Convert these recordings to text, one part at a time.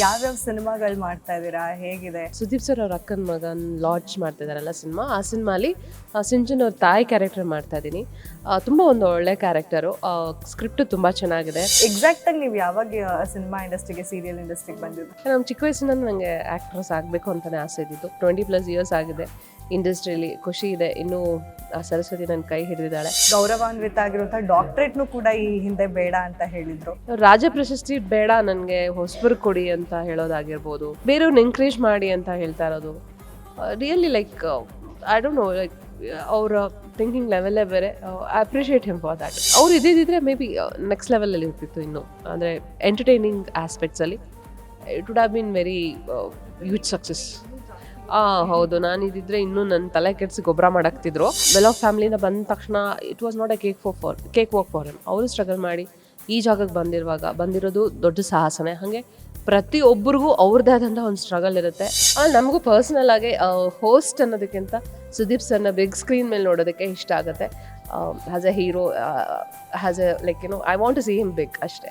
ಯಾವ್ಯಾವ ಸಿನಿಮಾಗಳು ಮಾಡ್ತಾ ಇದ್ದೀರಾ, ಹೇಗಿದೆ? ಸುದೀಪ್ ಸರ್ ಅವ್ರ ಅಕ್ಕನ ಮಗನ್ ಲಾಂಚ್ ಮಾಡ್ತಾ ಇದಾರಲ್ಲ ಸಿನಿಮಾ, ಆ ಸಿನಿಮಾಲಿ ಸಿಂಚನ್ ಅವ್ರ ತಾಯಿ ಕ್ಯಾರೆಕ್ಟರ್ ಮಾಡ್ತಾ ಇದ್ದೀನಿ. ತುಂಬ ಒಂದು ಒಳ್ಳೆ ಕ್ಯಾರೆಕ್ಟರು, ಸ್ಕ್ರಿಪ್ಟು ತುಂಬ ಚೆನ್ನಾಗಿದೆ. ಎಕ್ಸಾಕ್ಟ್ ಆಗಿ ನೀವು ಯಾವಾಗ ಸಿನಿಮಾ ಇಂಡಸ್ಟ್ರಿಗೆ, ಸೀರಿಯಲ್ ಇಂಡಸ್ಟ್ರಿಗೆ ಬಂದಿದ್ದು? ನಮ್ಮ ಚಿಕ್ಕ ವಯಸ್ಸಿನ ನನಗೆ ಆ್ಯಕ್ಟ್ರೆಸ್ ಆಗಬೇಕು ಅಂತಲೇ ಆಸೆ ಇದ್ದಿದ್ದು. 20+ ಇಯರ್ಸ್ ಆಗಿದೆ ಇಂಡಸ್ಟ್ರಿಯಲ್ಲಿ, ಖುಷಿ ಇದೆ. ಇನ್ನೂ ಸರಸ್ವತಿ ನನ್ನ ಕೈ ಹಿಡಿದಿದ್ದಾಳೆ. ಗೌರವಾನ್ವಿತ ಆಗಿರುವಂಥ ಡಾಕ್ಟ್ರೇಟ್ನು ಕೂಡ ಈ ಹಿಂದೆ ಬೇಡ ಅಂತ ಹೇಳಿದ್ರು. ರಾಜ ಪ್ರಶಸ್ತಿ ಬೇಡ, ನನಗೆ ಹೊಸಬರು ಕೊಡಿ ಅಂತ ಹೇಳೋದಾಗಿರ್ಬೋದು, ಬೇರೆಯವ್ರನ್ನ ಎಂಕರೇಜ್ ಮಾಡಿ ಅಂತ ಹೇಳ್ತಾ ಇರೋದು. Really like I don't know, like ಅವರ ಥಿಂಕಿಂಗ್ ಲೆವೆಲ್ಲೇ ಬೇರೆ. I appreciate him for that. ಅವ್ರು ಇದ್ದಿದ್ದರೆ ಮೇ ಬಿ ನೆಕ್ಸ್ಟ್ ಲೆವೆಲಲ್ಲಿ ಇರ್ತಿತ್ತು. ಇನ್ನು ಅಂದರೆ ಎಂಟರ್ಟೈನಿಂಗ್ ಆಸ್ಪೆಕ್ಟ್ಸಲ್ಲಿ it would have been very huge success. ಹೌದು, ನಾನು ಇದ್ದಿದ್ರೆ ಇನ್ನೂ ನನ್ನ ತಲೆ ಕೆಡಿಸಿ ಗೊಬ್ಬರ ಮಾಡಾಕ್ತಿದ್ರು. ವೆಲ್ ಆಫ್ ಫ್ಯಾಮಿಲಿಯಿಂದ ಬಂದ ತಕ್ಷಣ it was not a cake walk for him. ಅವರು ಸ್ಟ್ರಗಲ್ ಮಾಡಿ ಈ ಜಾಗಕ್ಕೆ ಬಂದಿರೋದು ದೊಡ್ಡ ಸಾಹಸನೇ. ಹಾಗೆ ಪ್ರತಿಯೊಬ್ಬರಿಗೂ ಅವ್ರದ್ದೇ ಆದಂಥ ಒಂದು ಸ್ಟ್ರಗಲ್ ಇರುತ್ತೆ. ನಮಗೂ ಪರ್ಸ್ನಲ್ ಆಗಿ ಹೋಸ್ಟ್ ಅನ್ನೋದಕ್ಕಿಂತ ಸುದೀಪ್ ಸರ್ನ ಬಿಗ್ ಸ್ಕ್ರೀನ್ ಮೇಲೆ ನೋಡೋದಕ್ಕೆ ಇಷ್ಟ ಆಗುತ್ತೆ. As a hero, as a like I want to see him big ಅಷ್ಟೇ.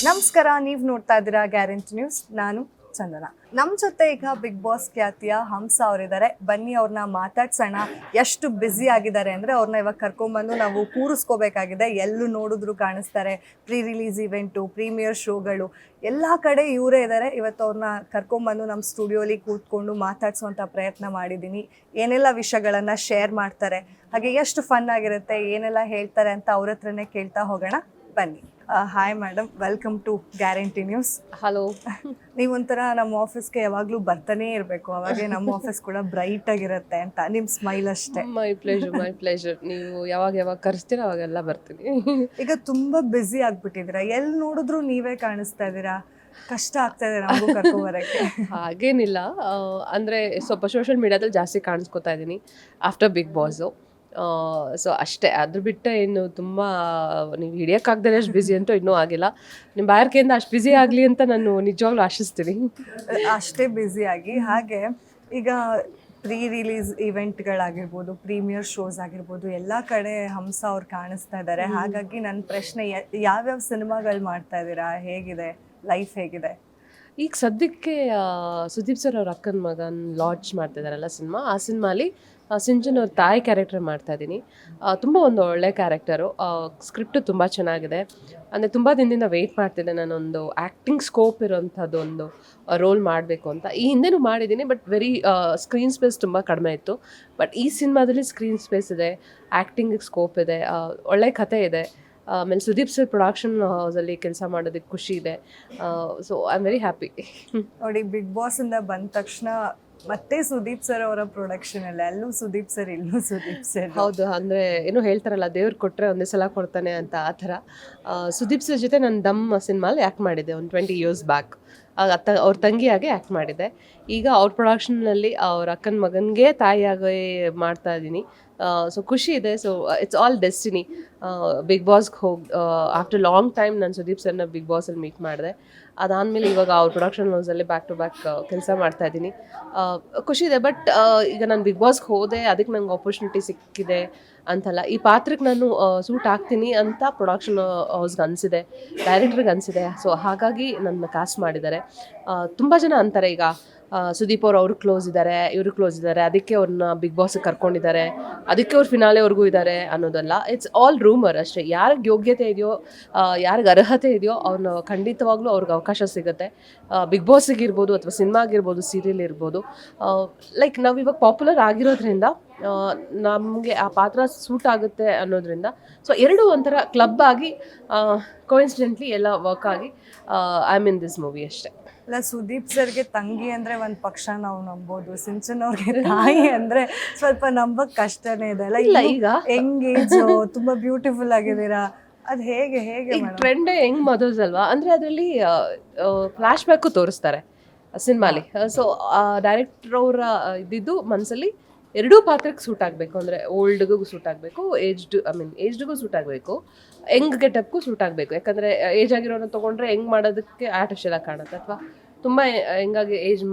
ನಮಸ್ಕಾರ, ನೀವು ನೋಡ್ತಾ ಇದ್ದೀರಾ ಗ್ಯಾರಂಟಿ ನ್ಯೂಸ್. ನಾನು ಚಂದನ. ನಮ್ಮ ಜೊತೆ ಈಗ ಬಿಗ್ ಬಾಸ್ ಖ್ಯಾತಿಯ ಹಂಸ ಅವರಿದ್ದಾರೆ. ಬನ್ನಿ ಅವ್ರನ್ನ ಮಾತಾಡ್ಸೋಣ. ಎಷ್ಟು ಬ್ಯುಸಿ ಆಗಿದ್ದಾರೆ ಅಂದರೆ ಅವ್ರನ್ನ ಇವಾಗ ಕರ್ಕೊಂಡ್ಬಂದು ನಾವು ಕೂರಿಸ್ಕೋಬೇಕಾಗಿದೆ. ಎಲ್ಲೂ ನೋಡಿದ್ರು ಕಾಣಿಸ್ತಾರೆ. ಪ್ರೀ ರಿಲೀಸ್ ಇವೆಂಟು, ಪ್ರೀಮಿಯರ್ ಶೋಗಳು ಎಲ್ಲ ಕಡೆ ಇವರೇ ಇದ್ದಾರೆ. ಇವತ್ತು ಅವ್ರನ್ನ ಕರ್ಕೊಂಡ್ಬಂದು ನಮ್ಮ ಸ್ಟುಡಿಯೋಲಿ ಕೂತ್ಕೊಂಡು ಮಾತಾಡ್ಸೋವಂಥ ಪ್ರಯತ್ನ ಮಾಡಿದ್ದೀನಿ. ಏನೆಲ್ಲ ವಿಷಯಗಳನ್ನು ಶೇರ್ ಮಾಡ್ತಾರೆ, ಹಾಗೆ ಎಷ್ಟು ಫನ್ ಆಗಿರುತ್ತೆ, ಏನೆಲ್ಲ ಹೇಳ್ತಾರೆ ಅಂತ ಅವ್ರ ಹತ್ರನೇ ಕೇಳ್ತಾ ಹೋಗೋಣ. ಬನ್ನಿ. Hi madam, welcome to guarantee news. Hello. ನೀವೊಂಥರ ನಮ್ಮ ಆಫೀಸ್ಗೆ ಯಾವಾಗಲೂ ಬರ್ತಾನೇ ಇರಬೇಕು, ಅವಾಗೇ ನಮ್ಮ ಆಫೀಸ್ ಕೂಡ ಬ್ರೈಟ್ ಆಗಿರುತ್ತೆ ಅಂತ. ನಿಮ್ಮ ಸ್ಮೈಲ್ ಅಷ್ಟೇ. My pleasure. ನೀವು ಯಾವಾಗ ಕರೆಸ್ತೀರ ಅವಾಗೆಲ್ಲ ಬರ್ತೀನಿ. ಈಗ ತುಂಬ ಬ್ಯುಸಿ ಆಗಿಬಿಟ್ಟಿದ್ದೀರಾ, ಎಲ್ಲಿ ನೋಡಿದ್ರು ನೀವೇ ಕಾಣಿಸ್ತಾ ಇದ್ದೀರಾ. ಕಷ್ಟ ಆಗ್ತಾ ಇದೆ ನಮಗೂ ಕರ್ಕೊಂಬರಕ್ಕೆ. ಹಾಗೇನಿಲ್ಲ, ಅಂದರೆ ಸ್ವಲ್ಪ ಸೋಷಿಯಲ್ ಮೀಡಿಯಾದಲ್ಲಿ ಜಾಸ್ತಿ ಕಾಣಿಸ್ಕೊತಾ ಇದ್ದೀನಿ ಆಫ್ಟರ್ ಬಿಗ್ ಬಾಸು. ಸೊ ಅಷ್ಟೇ. ಅದ್ರ ಬಿಟ್ಟರೆ ಇನ್ನು ತುಂಬ ನೀವು ಹಿಡಿಯೋಕ್ಕಾಗ್ದೇ ಅಷ್ಟು ಬ್ಯುಸಿ ಅಂತೂ ಇನ್ನೂ ಆಗಿಲ್ಲ. ನಿಮ್ಮ ಬಾಯರ್ಕೆಯಿಂದ ಅಷ್ಟು ಬ್ಯುಸಿ ಆಗಲಿ ಅಂತ ನಾನು ನಿಜವಾಗ್ಲೂ ಆಶಿಸ್ತೀನಿ. ಅಷ್ಟೇ ಬ್ಯುಸಿಯಾಗಿ. ಹಾಗೆ ಈಗ ಪ್ರೀ ರಿಲೀಸ್ ಇವೆಂಟ್ಗಳಾಗಿರ್ಬೋದು, ಪ್ರೀಮಿಯರ್ ಶೋಸ್ ಆಗಿರ್ಬೋದು, ಎಲ್ಲ ಕಡೆ ಹಂಸ ಅವ್ರು ಕಾಣಿಸ್ತಾ ಇದ್ದಾರೆ. ಹಾಗಾಗಿ ನನ್ನ ಪ್ರಶ್ನೆ, ಯಾವ್ಯಾವ ಸಿನಿಮಾಗಳು ಮಾಡ್ತಾ ಇದ್ದೀರಾ, ಹೇಗಿದೆ ಲೈಫ್, ಹೇಗಿದೆ? ಈಗ ಸದ್ಯಕ್ಕೆ ಸುದೀಪ್ ಸರ್ ಅವ್ರ ಅಕ್ಕನ ಮಗನ್ ಲಾಂಚ್ ಮಾಡ್ತಿದ್ದಾರಲ್ಲ ಸಿನಿಮಾ, ಆ ಸಿನಿಮಾಲಿ ಸಿಂಚನ್ ಅವ್ರ ತಾಯಿ ಕ್ಯಾರೆಕ್ಟರ್ ಮಾಡ್ತಾ ಇದ್ದೀನಿ. ತುಂಬ ಒಂದು ಒಳ್ಳೆ ಕ್ಯಾರೆಕ್ಟರು, ಸ್ಕ್ರಿಪ್ಟು ತುಂಬ ಚೆನ್ನಾಗಿದೆ. ಅಂದರೆ ತುಂಬ ದಿನದಿಂದ ವೆಯ್ಟ್ ಮಾಡ್ತಿದ್ದೆ ನಾನೊಂದು ಆ್ಯಕ್ಟಿಂಗ್ ಸ್ಕೋಪ್ ಇರೋಂಥದ್ದು ಒಂದು ರೋಲ್ ಮಾಡಬೇಕು ಅಂತ. ಈ ಹಿಂದೆನೂ ಮಾಡಿದ್ದೀನಿ, ಬಟ್ ವೆರಿ ಸ್ಕ್ರೀನ್ ಸ್ಪೇಸ್ ತುಂಬ ಕಡಿಮೆ ಇತ್ತು. ಬಟ್ ಈ ಸಿನಿಮಾದಲ್ಲಿ ಸ್ಕ್ರೀನ್ ಸ್ಪೇಸ್ ಇದೆ, ಆ್ಯಕ್ಟಿಂಗಿಗೆ ಸ್ಕೋಪ್ ಇದೆ, ಒಳ್ಳೆ ಕಥೆ ಇದೆ. ಆಮೇಲೆ ಸುದೀಪ್ ಸರ್ ಪ್ರೊಡಕ್ಷನ್ ಹೌಸಲ್ಲಿ ಕೆಲಸ ಮಾಡೋದಕ್ಕೆ ಖುಷಿ ಇದೆ. So I am very happy. ನೋಡಿ, ಬಿಗ್ ಬಾಸಿಂದ ಬಂದ ತಕ್ಷಣ ಮತ್ತೆ ಸುದೀಪ್ ಸರ್ ಅವರ ಪ್ರೊಡಕ್ಷನ್ ಅಲ್ಲ, ಅಲ್ಲೂ ಸುದೀಪ್ ಸರ್, ಇಲ್ಲೂ ಸುದೀಪ್ ಸರ್. ಹೌದು, ಅಂದರೆ ಏನೋ ಹೇಳ್ತಾರಲ್ಲ, ದೇವ್ರು ಕೊಟ್ಟರೆ ಒಂದೇ ಸಲ ಕೊಡ್ತಾನೆ ಅಂತ. ಆ ಥರ ಸುದೀಪ್ ಸರ್ ಜೊತೆ ನಾನು ದಮ್ ಸಿನಿಮಾಲಿ ಆ್ಯಕ್ಟ್ ಮಾಡಿದ್ದೆ ಒಂದು 20 years ಬ್ಯಾಕ್. ಅವ್ರ ತಂಗಿಯಾಗೆ ಆ್ಯಕ್ಟ್ ಮಾಡಿದ್ದೆ. ಈಗ ಅವ್ರ ಪ್ರೊಡಕ್ಷನ್ನಲ್ಲಿ ಅವ್ರ ಅಕ್ಕನ ಮಗನಿಗೆ ತಾಯಿಯಾಗಿ ಮಾಡ್ತಾ ಇದ್ದೀನಿ. ಸೊ ಖುಷಿ ಇದೆ. So it's all destiny. Big ಬಾಸ್ಗೆ ಹೋಗಿ ಆಫ್ಟರ್ ಲಾಂಗ್ ಟೈಮ್ ನಾನು ಸುದೀಪ್ ಸರ್ನ ಬಿಗ್ ಬಾಸಲ್ಲಿ ಮೀಟ್ ಮಾಡಿದೆ. ಅದಾದಮೇಲೆ ಇವಾಗ ಅವ್ರ ಪ್ರೊಡಕ್ಷನ್ ಹೌಸಲ್ಲಿ ಬ್ಯಾಕ್ ಟು ಬ್ಯಾಕ್ ಕೆಲಸ ಮಾಡ್ತಾಯಿದ್ದೀನಿ. ಖುಷಿ ಇದೆ. ಬಟ್ ಈಗ ನಾನು ಬಿಗ್ ಬಾಸ್ಗೆ ಹೋದೆ, ಅದಕ್ಕೆ ನಂಗೆ ಆಪರ್ಚುನಿಟಿ ಸಿಕ್ಕಿದೆ ಅಂತಲ್ಲ, ಈ ಪಾತ್ರಕ್ಕೆ ನಾನು ಸೂಟ್ ಆಗ್ತೀನಿ ಅಂತ ಪ್ರೊಡಕ್ಷನ್ ಹೌಸ್ಗೆ ಅನಿಸಿದೆ, ಡೈರೆಕ್ಟ್ರಿಗೆ ಅನಿಸಿದೆ. ಸೊ ಹಾಗಾಗಿ ನನ್ನ ಕಾಸ್ಟ್ ಮಾಡಿದ್ದಾರೆ. ತುಂಬ ಜನ ಅಂತಾರೆ ಈಗ ಸುದೀಪ್ ಅವ್ರು ಕ್ಲೋಸ್ ಇದ್ದಾರೆ, ಇವರು ಕ್ಲೋಸ್ ಇದ್ದಾರೆ, ಅದಕ್ಕೆ ಅವ್ರನ್ನ ಬಿಗ್ ಬಾಸ್ಗೆ ಕರ್ಕೊಂಡಿದ್ದಾರೆ, ಅದಕ್ಕೆ ಅವ್ರು ಫಿನಾಲೆವರೆಗೂ ಇದ್ದಾರೆ ಅನ್ನೋದಲ್ಲ. ಇಟ್ಸ್ ಆಲ್ ರೂಮರ್ ಅಷ್ಟೇ. ಯಾರಿಗೆ ಯೋಗ್ಯತೆ ಇದೆಯೋ, ಯಾರಿಗೆ ಅರ್ಹತೆ ಇದೆಯೋ ಅವ್ರನ್ನ ಖಂಡಿತವಾಗ್ಲೂ ಅವ್ರಿಗೆ ಅವಕಾಶ ಸಿಗುತ್ತೆ. ಬಿಗ್ ಬಾಸಿಗೆ ಇರ್ಬೋದು, ಅಥವಾ ಸಿನಿಮಾ ಆಗಿರ್ಬೋದು, ಸೀರಿಯಲ್ ಇರ್ಬೋದು. ಲೈಕ್ ನಾವು ಇವಾಗ ಪಾಪ್ಯುಲರ್ ಆಗಿರೋದ್ರಿಂದ ನಮಗೆ ಆ ಪಾತ್ರ ಸೂಟ್ ಆಗುತ್ತೆ ಅನ್ನೋದ್ರಿಂದ, ಸೊ ಎರಡೂ ಒಂಥರ ಕ್ಲಬ್ ಆಗಿ ಕೋಇನ್ಸಿಡೆಂಟ್ಲಿ ಎಲ್ಲ ವರ್ಕ್ ಆಗಿ I am in this movie ಅಷ್ಟೇ. ಅಲ್ಲ, ಸುದೀಪ್ ಸರ್ಗೆ ತಂಗಿ ಅಂದರೆ ಒಂದು ಪಕ್ಷ ನಾವು ನಂಬೋದು, ಸಿಂಚನ್ ಅವ್ರಿಗೆ ತಾಯಿ ಅಂದರೆ ಸ್ವಲ್ಪ ನಂಬಕ್ ಕಷ್ಟನೇ ಇದೆ ಅಲ್ಲ. ಇಲ್ಲ, ಈಗ ಎಂಗೇಜು ತುಂಬ ಬ್ಯೂಟಿಫುಲ್ ಆಗಿದ್ದೀರಾ, ಅದು ಹೇಗೆ ಟ್ರೆಂಡೇ ಹೆಂಗ್ ಮದರ್ಸ್ ಅಲ್ವಾ? ಅಂದರೆ ಅದರಲ್ಲಿ ಫ್ಲ್ಯಾಶ್ ಬ್ಯಾಕು ತೋರಿಸ್ತಾರೆ ಸಿನಿಮಾಲಿ. ಸೊ ಡೈರೆಕ್ಟರ್ ಅವರ ಇದ್ದಿದ್ದು ಮನಸ್ಸಲ್ಲಿ ಎರಡೂ ಪಾತ್ರಕ್ಕೆ ಸೂಟ್ ಆಗಬೇಕು. ಅಂದರೆ ಓಲ್ಡ್ಗೂ ಸೂಟ್ ಆಗಬೇಕು, ಏಜ್ಡ್ಗೂ ಸೂಟ್ ಆಗಬೇಕು, ಯಂಗ್ ಗೆಟಪ್ಗೂ ಸೂಟ್ ಆಗಬೇಕು. ಯಾಕಂದರೆ ಏಜ್ ಆಗಿರೋನ ತೊಗೊಂಡ್ರೆ ಹೆಂಗ್ ಮಾಡೋದಕ್ಕೆ ಆರ್ಟಿಫಿಷಿಯಲ್ ಆಗಿ ಕಾಣುತ್ತೆ, ಅಥವಾ ತುಂಬ ಹೆಂಗಾಗಿ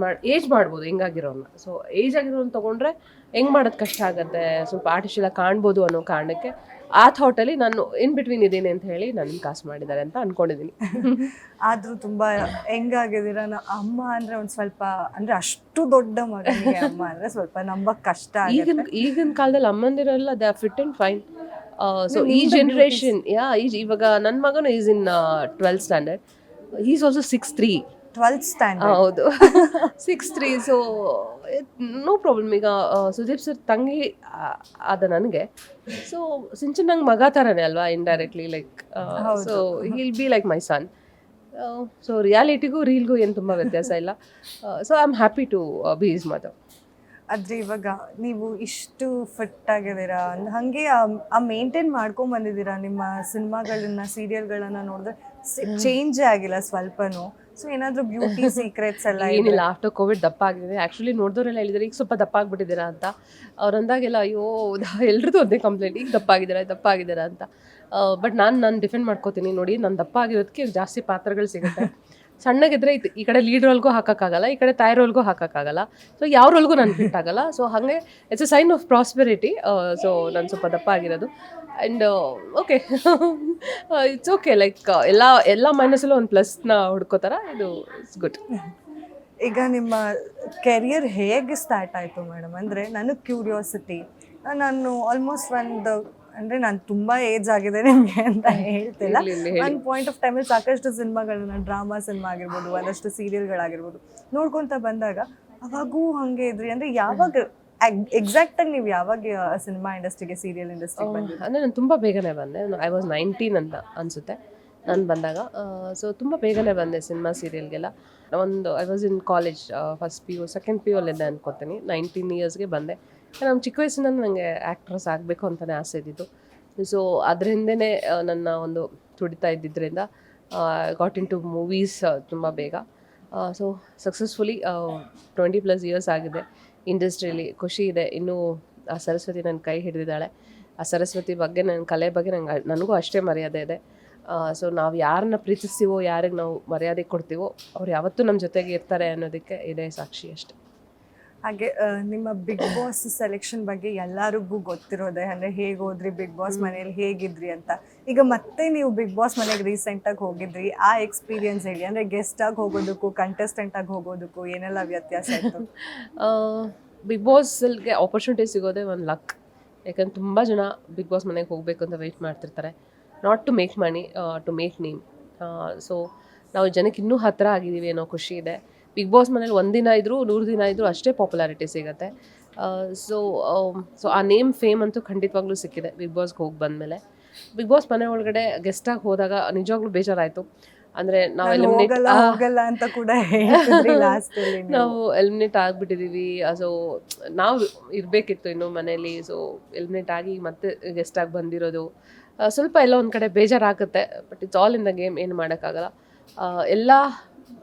ಏಜ್ ಮಾಡ್ಬೋದು ಹೆಂಗಾಗಿರೋನ್ನ. ಸೊ ಏಜ್ ಆಗಿರೋನ್ನ ತೊಗೊಂಡ್ರೆ ಹೆಂಗೆ ಮಾಡೋದು ಕಷ್ಟ ಆಗುತ್ತೆ, ಸ್ವಲ್ಪ ಆರ್ಟಿಫಿಷಿಯಲ್ ಆಗಿ ಕಾಣ್ಬೋದು ಅನ್ನೋ ಕಾರಣಕ್ಕೆ ಆ ಥಾಟಲ್ಲಿ ನಾನು ಇನ್ ಬಿಟ್ವೀನ್ ಇದ್ದೀನಿ ಅಂತ ಹೇಳಿ ನನ್ನ ಕಾಸ್ಟ್ ಮಾಡಿದ್ದಾರೆ ಅಂತ ಅನ್ಕೊಂಡಿದ್ದೀನಿ. ಆದ್ರೂ ತುಂಬಾ ಹೆಂಗಾಗಿದ್ದೀರಾ ಅಮ್ಮ ಅಂದ್ರೆ ಒಂದ್ ಸ್ವಲ್ಪ ಅಂದ್ರೆ ಅಷ್ಟು ದೊಡ್ಡ ಮಗನಿಗೆ ಅಮ್ಮ ಅಂದ್ರೆ ಸ್ವಲ್ಪ ನಂಬಕ್ ಕಷ್ಟ ಆಗುತ್ತೆ. ಈಗಿನ ಕಾಲದಲ್ಲಿ ಅಮ್ಮಂದಿರೆಲ್ಲ they are fit and fine. So ಈ ಜನರೇಷನ್ ಇವಾಗ ನನ್ನ ಮಗನು is in 12th standard, is also 6'3". 12th standard. ಹೌದು 6'3". So no problem. ಈಗ ಸುದೀಪ್ ಸರ್ ತಂಗಿ ಆದ ನನಗೆ ಸೊ ಸಿಂಚನ್ ನಂಗೆ ಮಗ ಥರನೇ ಅಲ್ವಾ indirectly, like so he'll be like my son. So ರಿಯಾಲಿಟಿಗೂ ರೀಲ್ಗೂ ಏನು ತುಂಬ ವ್ಯತ್ಯಾಸ ಇಲ್ಲ. So I am happy to be his mother. ಆದ್ರೆ ಇವಾಗ ನೀವು ಇಷ್ಟು ಫಿಟ್ ಆಗಿದ್ದೀರಾ ಹಂಗೆ ಆ ಮೇಂಟೈನ್ ಮಾಡ್ಕೊಂಡ್ ಬಂದಿದ್ದೀರಾ. ನಿಮ್ಮ ಸಿನಿಮಾಗಳನ್ನ ಸೀರಿಯಲ್ಗಳನ್ನ ನೋಡಿದ್ರೆ ಚೇಂಜೇ ಆಗಿಲ್ಲ ಸ್ವಲ್ಪನೂ. ಸೊ ಏನಾದ್ರು ಬ್ಯೂಟಿ ಸೀಕ್ರೆಟ್ಸ್ ಎಲ್ಲ ಏನಿಲ್ಲ, ಆಫ್ಟರ್ ಕೋವಿಡ್ ದಪ್ಪ ಆಗಿದೆ. ಆ್ಯಕ್ಚುಲಿ ನೋಡಿದವರೆಲ್ಲ ಹೇಳಿದ್ದಾರೆ ಈಗ ಸ್ವಲ್ಪ ದಪ್ಪ ಆಗಿಬಿಟ್ಟಿದ್ದೀರಾ ಅಂತ. ಅವ್ರು ಅಂದಾಗೆಲ್ಲ ಅಯ್ಯೋ ಎಲ್ರದ್ದು ಒಂದೇ ಕಂಪ್ಲೇಂಟ್, ಈಗ ದಪ್ಪ ಆಗಿದ್ದೀರಾ ಅಂತ. ಬಟ್ ನಾನು ಡಿಫೆಂಡ್ ಮಾಡ್ಕೋತೀನಿ. ನೋಡಿ, ನಾನು ದಪ್ಪ ಆಗಿರೋದಕ್ಕೆ ಜಾಸ್ತಿ ಪಾತ್ರಗಳು ಸಿಗುತ್ತೆ. ಸಣ್ಣಗಿದ್ರೆ ಈ ಕಡೆ ಲೀಡ್ ರೋಲ್ಗೂ ಹಾಕೋಕ್ಕಾಗಲ್ಲ, ಈ ಕಡೆ ತಾಯಿ ರೋಲ್ಗೂ ಹಾಕೋಕ್ಕಾಗಲ್ಲ. ಸೊ ಯಾವ ರೋಲ್ಗೂ ನಾನು ಫಿಟ್ ಆಗಲ್ಲ. ಸೊ ಹಾಗೆ it's a sign of prosperity. So ನಾನು ಸ್ವಲ್ಪ ದಪ್ಪ ಆಗಿರೋದು. And okay it's okay, like ಎಲ್ಲ ಮೈನಸಲ್ಲೂ ಒಂದು ಪ್ಲಸ್ನ ಹುಡ್ಕೋತಾರ. ಇದು ಇಟ್ಸ್ ಗುಡ್. ಈಗ ನಿಮ್ಮ ಕೆರಿಯರ್ ಹೇಗೆ ಸ್ಟಾರ್ಟ್ ಆಯಿತು ಮೇಡಮ್? ಅಂದರೆ ನನಗೆ ಕ್ಯೂರಿಯಾಸಿಟಿ. ನಾನು ಆಲ್ಮೋಸ್ಟ್ ಅಂದರೆ ನಾನು ತುಂಬ ಏಜ್ ಆಗಿದೆ ನಿಮಗೆ ಅಂತ ಹೇಳ್ತಿಲ್ಲ. ಒಂದು ಪಾಯಿಂಟ್ ಆಫ್ ಟೈಮಲ್ಲಿ ಸಾಕಷ್ಟು ಸಿನಿಮಾಗಳನ್ನ, ಡ್ರಾಮಾ ಸಿನಿಮಾ ಆಗಿರ್ಬೋದು, ಒಂದಷ್ಟು ಸೀರಿಯಲ್ಗಳಾಗಿರ್ಬೋದು ನೋಡ್ಕೊತ ಬಂದಾಗ ಅವಾಗೂ ಹಾಗೆ ಇದ್ರಿ. ಅಂದರೆ ಯಾವಾಗ ಎಕ್ಸಾಕ್ಟಾಗಿ ನೀವು ಯಾವಾಗ ಸಿನಿಮಾ ಇಂಡಸ್ಟ್ರಿಗೆ, ಸೀರಿಯಲ್ ಇಂಡಸ್ಟ್ರಿಗೆ ಬಂದಿದ್ದು? ಅಂದರೆ ನಾನು ತುಂಬ ಬೇಗನೆ ಬಂದೆ. ಐ ವಾಸ್ 19 ಅಂತ ಅನಿಸುತ್ತೆ ನಾನು ಬಂದಾಗ. ಸೊ ತುಂಬ ಬೇಗನೆ ಬಂದೆ ಸಿನಿಮಾ ಸೀರಿಯಲ್ಗೆಲ್ಲ. I was in college, first PU second PU ಅಲ್ಲಿದ್ದೆ ಅನ್ಕೋತೀನಿ. 19 ಇಯರ್ಸ್ಗೆ ಬಂದೆ. ನಮ್ಮ ಚಿಕ್ಕ ವಯಸ್ಸಿನ ನನಗೆ ಆ್ಯಕ್ಟ್ರೆಸ್ ಆಗಬೇಕು ಅಂತಲೇ ಆಸೆ ಇದ್ದಿದ್ದು. ಸೊ ಅದ್ರ ಹಿಂದೆಯೇ ನನ್ನ ಒಂದು ತುಡಿತಾ ಇದ್ದಿದ್ದರಿಂದ ಗಾಟ್ ಇನ್ ಟು ಮೂವೀಸ್ ತುಂಬ ಬೇಗ. ಸೊ ಸಕ್ಸಸ್ಫುಲಿ 20+ ಇಯರ್ಸ್ ಆಗಿದೆ ಇಂಡಸ್ಟ್ರಿಯಲ್ಲಿ. ಖುಷಿ ಇದೆ. ಇನ್ನೂ ಆ ಸರಸ್ವತಿ ನನ್ನ ಕೈ ಹಿಡಿದಿದ್ದಾಳೆ. ಆ ಸರಸ್ವತಿ ಬಗ್ಗೆ, ನನ್ನ ಕಲೆ ಬಗ್ಗೆ ನನಗೂ ಅಷ್ಟೇ ಮರ್ಯಾದೆ ಇದೆ. ಸೊ ನಾವು ಯಾರನ್ನ ಪ್ರೀತಿಸ್ತೀವೋ, ಯಾರಿಗೆ ನಾವು ಮರ್ಯಾದೆ ಕೊಡ್ತೀವೋ ಅವ್ರು ಯಾವತ್ತೂ ನಮ್ಮ ಜೊತೆಗೆ ಇರ್ತಾರೆ ಅನ್ನೋದಕ್ಕೆ ಇದೇ ಸಾಕ್ಷಿ ಅಷ್ಟೆ. ಹಾಗೆ ನಿಮ್ಮ ಬಿಗ್ ಬಾಸ್ ಸೆಲೆಕ್ಷನ್ ಬಗ್ಗೆ ಎಲ್ಲರಿಗೂ ಗೊತ್ತಿರೋದೆ. ಅಂದರೆ ಹೇಗೆ ಹೋದ್ರಿ ಬಿಗ್ ಬಾಸ್ ಮನೇಲಿ, ಹೇಗಿದ್ರಿ ಅಂತ. ಈಗ ಮತ್ತೆ ನೀವು ಬಿಗ್ ಬಾಸ್ ಮನೆಗೆ ರೀಸೆಂಟಾಗಿ ಹೋಗಿದ್ರಿ, ಆ ಎಕ್ಸ್ಪೀರಿಯನ್ಸ್ ಹೇಳಿ. ಅಂದರೆ ಗೆಸ್ಟಾಗಿ ಹೋಗೋದಕ್ಕೂ ಕಂಟೆಸ್ಟೆಂಟಾಗಿ ಹೋಗೋದಕ್ಕೂ ಏನೆಲ್ಲ ವ್ಯತ್ಯಾಸ ಇತ್ತು? ಬಿಗ್ ಬಾಸ್ಗೆ ಆಪರ್ಚುನಿಟಿ ಸಿಗೋದೇ ಒಂದು ಲಕ್. ಯಾಕಂದ್ರೆ ತುಂಬ ಜನ ಬಿಗ್ ಬಾಸ್ ಮನೆಗೆ ಹೋಗಬೇಕು ಅಂತ ವೆಯ್ಟ್ ಮಾಡ್ತಿರ್ತಾರೆ. Not to make money, to make name. So ನಾವು ಜನಕ್ಕೆ ಇನ್ನೂ ಹತ್ತಿರ ಆಗಿದ್ದೀವಿ ಅನ್ನೋ ಖುಷಿ ಇದೆ. ಬಿಗ್ ಬಾಸ್ ಮನೇಲಿ 1 ದಿನ ಇದ್ದರೂ 100 ದಿನ ಇದ್ದರೂ ಅಷ್ಟೇ ಪಾಪ್ಯುಲಾರಿಟಿ ಸಿಗುತ್ತೆ. ಸೊ ಆ ನೇಮ್ ಫೇಮ್ ಅಂತೂ ಖಂಡಿತವಾಗ್ಲೂ ಸಿಕ್ಕಿದೆ ಬಿಗ್ ಬಾಸ್ಗೆ ಹೋಗಿ ಬಂದಮೇಲೆ. ಬಿಗ್ ಬಾಸ್ ಮನೆ ಒಳಗಡೆ ಗೆಸ್ಟಾಗಿ ಹೋದಾಗ ನಿಜವಾಗ್ಲೂ ಬೇಜಾರಾಯಿತು. ಅಂದರೆ ನಾವು ಅಂತ ಕೂಡ ನಾವು ಎಲಿಮಿನೇಟ್ ಆಗಿಬಿಟ್ಟಿದ್ದೀವಿ. ಸೊ ನಾವು ಇರಬೇಕಿತ್ತು ಇನ್ನೂ ಮನೇಲಿ. ಸೊ ಎಲಿಮಿನೇಟ್ ಆಗಿ ಮತ್ತೆ ಗೆಸ್ಟಾಗಿ ಬಂದಿರೋದು ಸ್ವಲ್ಪ ಎಲ್ಲ ಒಂದು ಕಡೆ ಬೇಜಾರಾಗುತ್ತೆ. But it's all in the game, ಏನು ಮಾಡೋಕ್ಕಾಗಲ್ಲ. ಎಲ್ಲ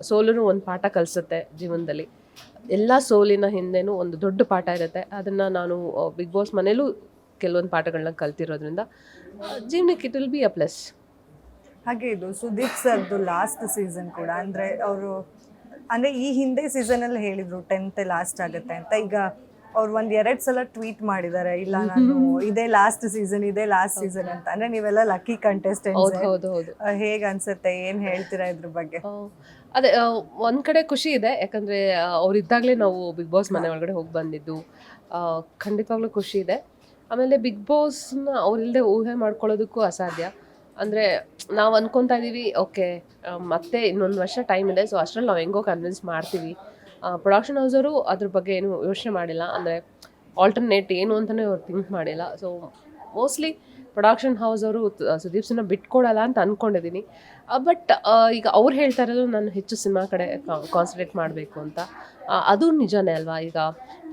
ಸೋಲೂ ಒಂದು ಪಾಠ ಕಲಿಸುತ್ತೆ ಜೀವನದಲ್ಲಿ. ಎಲ್ಲ ಸೋಲಿನ ಹಿಂದೆನೂ ಒಂದು ದೊಡ್ಡ ಪಾಠ ಇರುತ್ತೆ. ಅದನ್ನು ನಾನು ಬಿಗ್ ಬಾಸ್ ಮನೇಲೂ ಕೆಲವೊಂದು ಪಾಠಗಳನ್ನ ಕಲ್ತಿರೋದ್ರಿಂದ ಜೀವನಕ್ಕೆ it will be a plus. ಹಾಗೆ ಇದು ಸುದೀಪ್ ಸರ್ದು ಲಾಸ್ಟ್ ಸೀಸನ್ ಕೂಡ, ಅಂದರೆ ಅವರು ಅಂದರೆ ಈ ಹಿಂದೆ ಸೀಸನಲ್ಲಿ ಹೇಳಿದರು 10th ಲಾಸ್ಟ್ ಆಗುತ್ತೆ ಅಂತ. ಈಗ ಅವ್ರು 1-2 ಸಲ ಟ್ವೀಟ್ ಮಾಡಿದ್ದಾರೆ, ಇಲ್ಲ ನಾನು ಇದೇ ಲಾಸ್ಟ್ ಸೀಸನ್ ಅಂತ. ಅಂದರೆ ನೀವೆಲ್ಲ ಲಕ್ಕಿ ಕಂಟೆಸ್ಟೆಂಟ್ಸ್. ಹೌದು. ಹೇಗೆ ಅನ್ಸುತ್ತೆ, ಏನು ಹೇಳ್ತೀರಾ ಇದ್ರ ಬಗ್ಗೆ? ಅದೇ ಒಂದು ಕಡೆ ಖುಷಿ ಇದೆ. ಯಾಕಂದರೆ ಅವ್ರಿದ್ದಾಗಲೇ ನಾವು ಬಿಗ್ ಬಾಸ್ ಮನೆ ಒಳಗಡೆ ಹೋಗಿ ಬಂದಿದ್ದು. ಖಂಡಿತವಾಗ್ಲೂ ಖುಷಿ ಇದೆ. ಆಮೇಲೆ ಬಿಗ್ ಬಾಸ್ನ ಅವ್ರಿಲ್ಲದೆ ಊಹೆ ಮಾಡ್ಕೊಳ್ಳೋದಕ್ಕೂ ಅಸಾಧ್ಯ. ಅಂದರೆ ನಾವು ಅಂದ್ಕೊತಾ ಇದ್ದೀವಿ ಓಕೆ ಮತ್ತೆ ಇನ್ನೊಂದು ವರ್ಷ ಟೈಮ್ ಇದೆ, ಸೊ ಅಷ್ಟರಲ್ಲಿ ನಾವು ಹೆಂಗೋ ಕನ್ವಿನ್ಸ್ ಮಾಡ್ತೀವಿ. ಪ್ರೊಡಕ್ಷನ್ ಹೌಸವರು ಅದ್ರ ಬಗ್ಗೆ ಏನು ಯೋಚನೆ ಮಾಡಿಲ್ಲ. ಅಂದರೆ ಆಲ್ಟರ್ನೇಟ್ ಏನು ಅಂತಲೇ ಅವ್ರು ಥಿಂಕ್ ಮಾಡಿಲ್ಲ. ಸೊ ಮೋಸ್ಟ್ಲಿ ಪ್ರೊಡಕ್ಷನ್ ಹೌಸ್ ಅವರು ಸುದೀಪ್ ಸರ್ನ ಬಿಟ್ಕೊಡಲ್ಲ ಅಂತ ಅಂದ್ಕೊಂಡಿದ್ದೀನಿ. ಬಟ್ ಈಗ ಅವ್ರು ಹೇಳ್ತಾ ಇರೋದು ನಾನು ಹೆಚ್ಚು ಸಿನಿಮಾ ಕಡೆ ಕಾನ್ಸಂಟ್ರೇಟ್ ಮಾಡಬೇಕು ಅಂತ. ಅದು ನಿಜನೇ ಅಲ್ವಾ? ಈಗ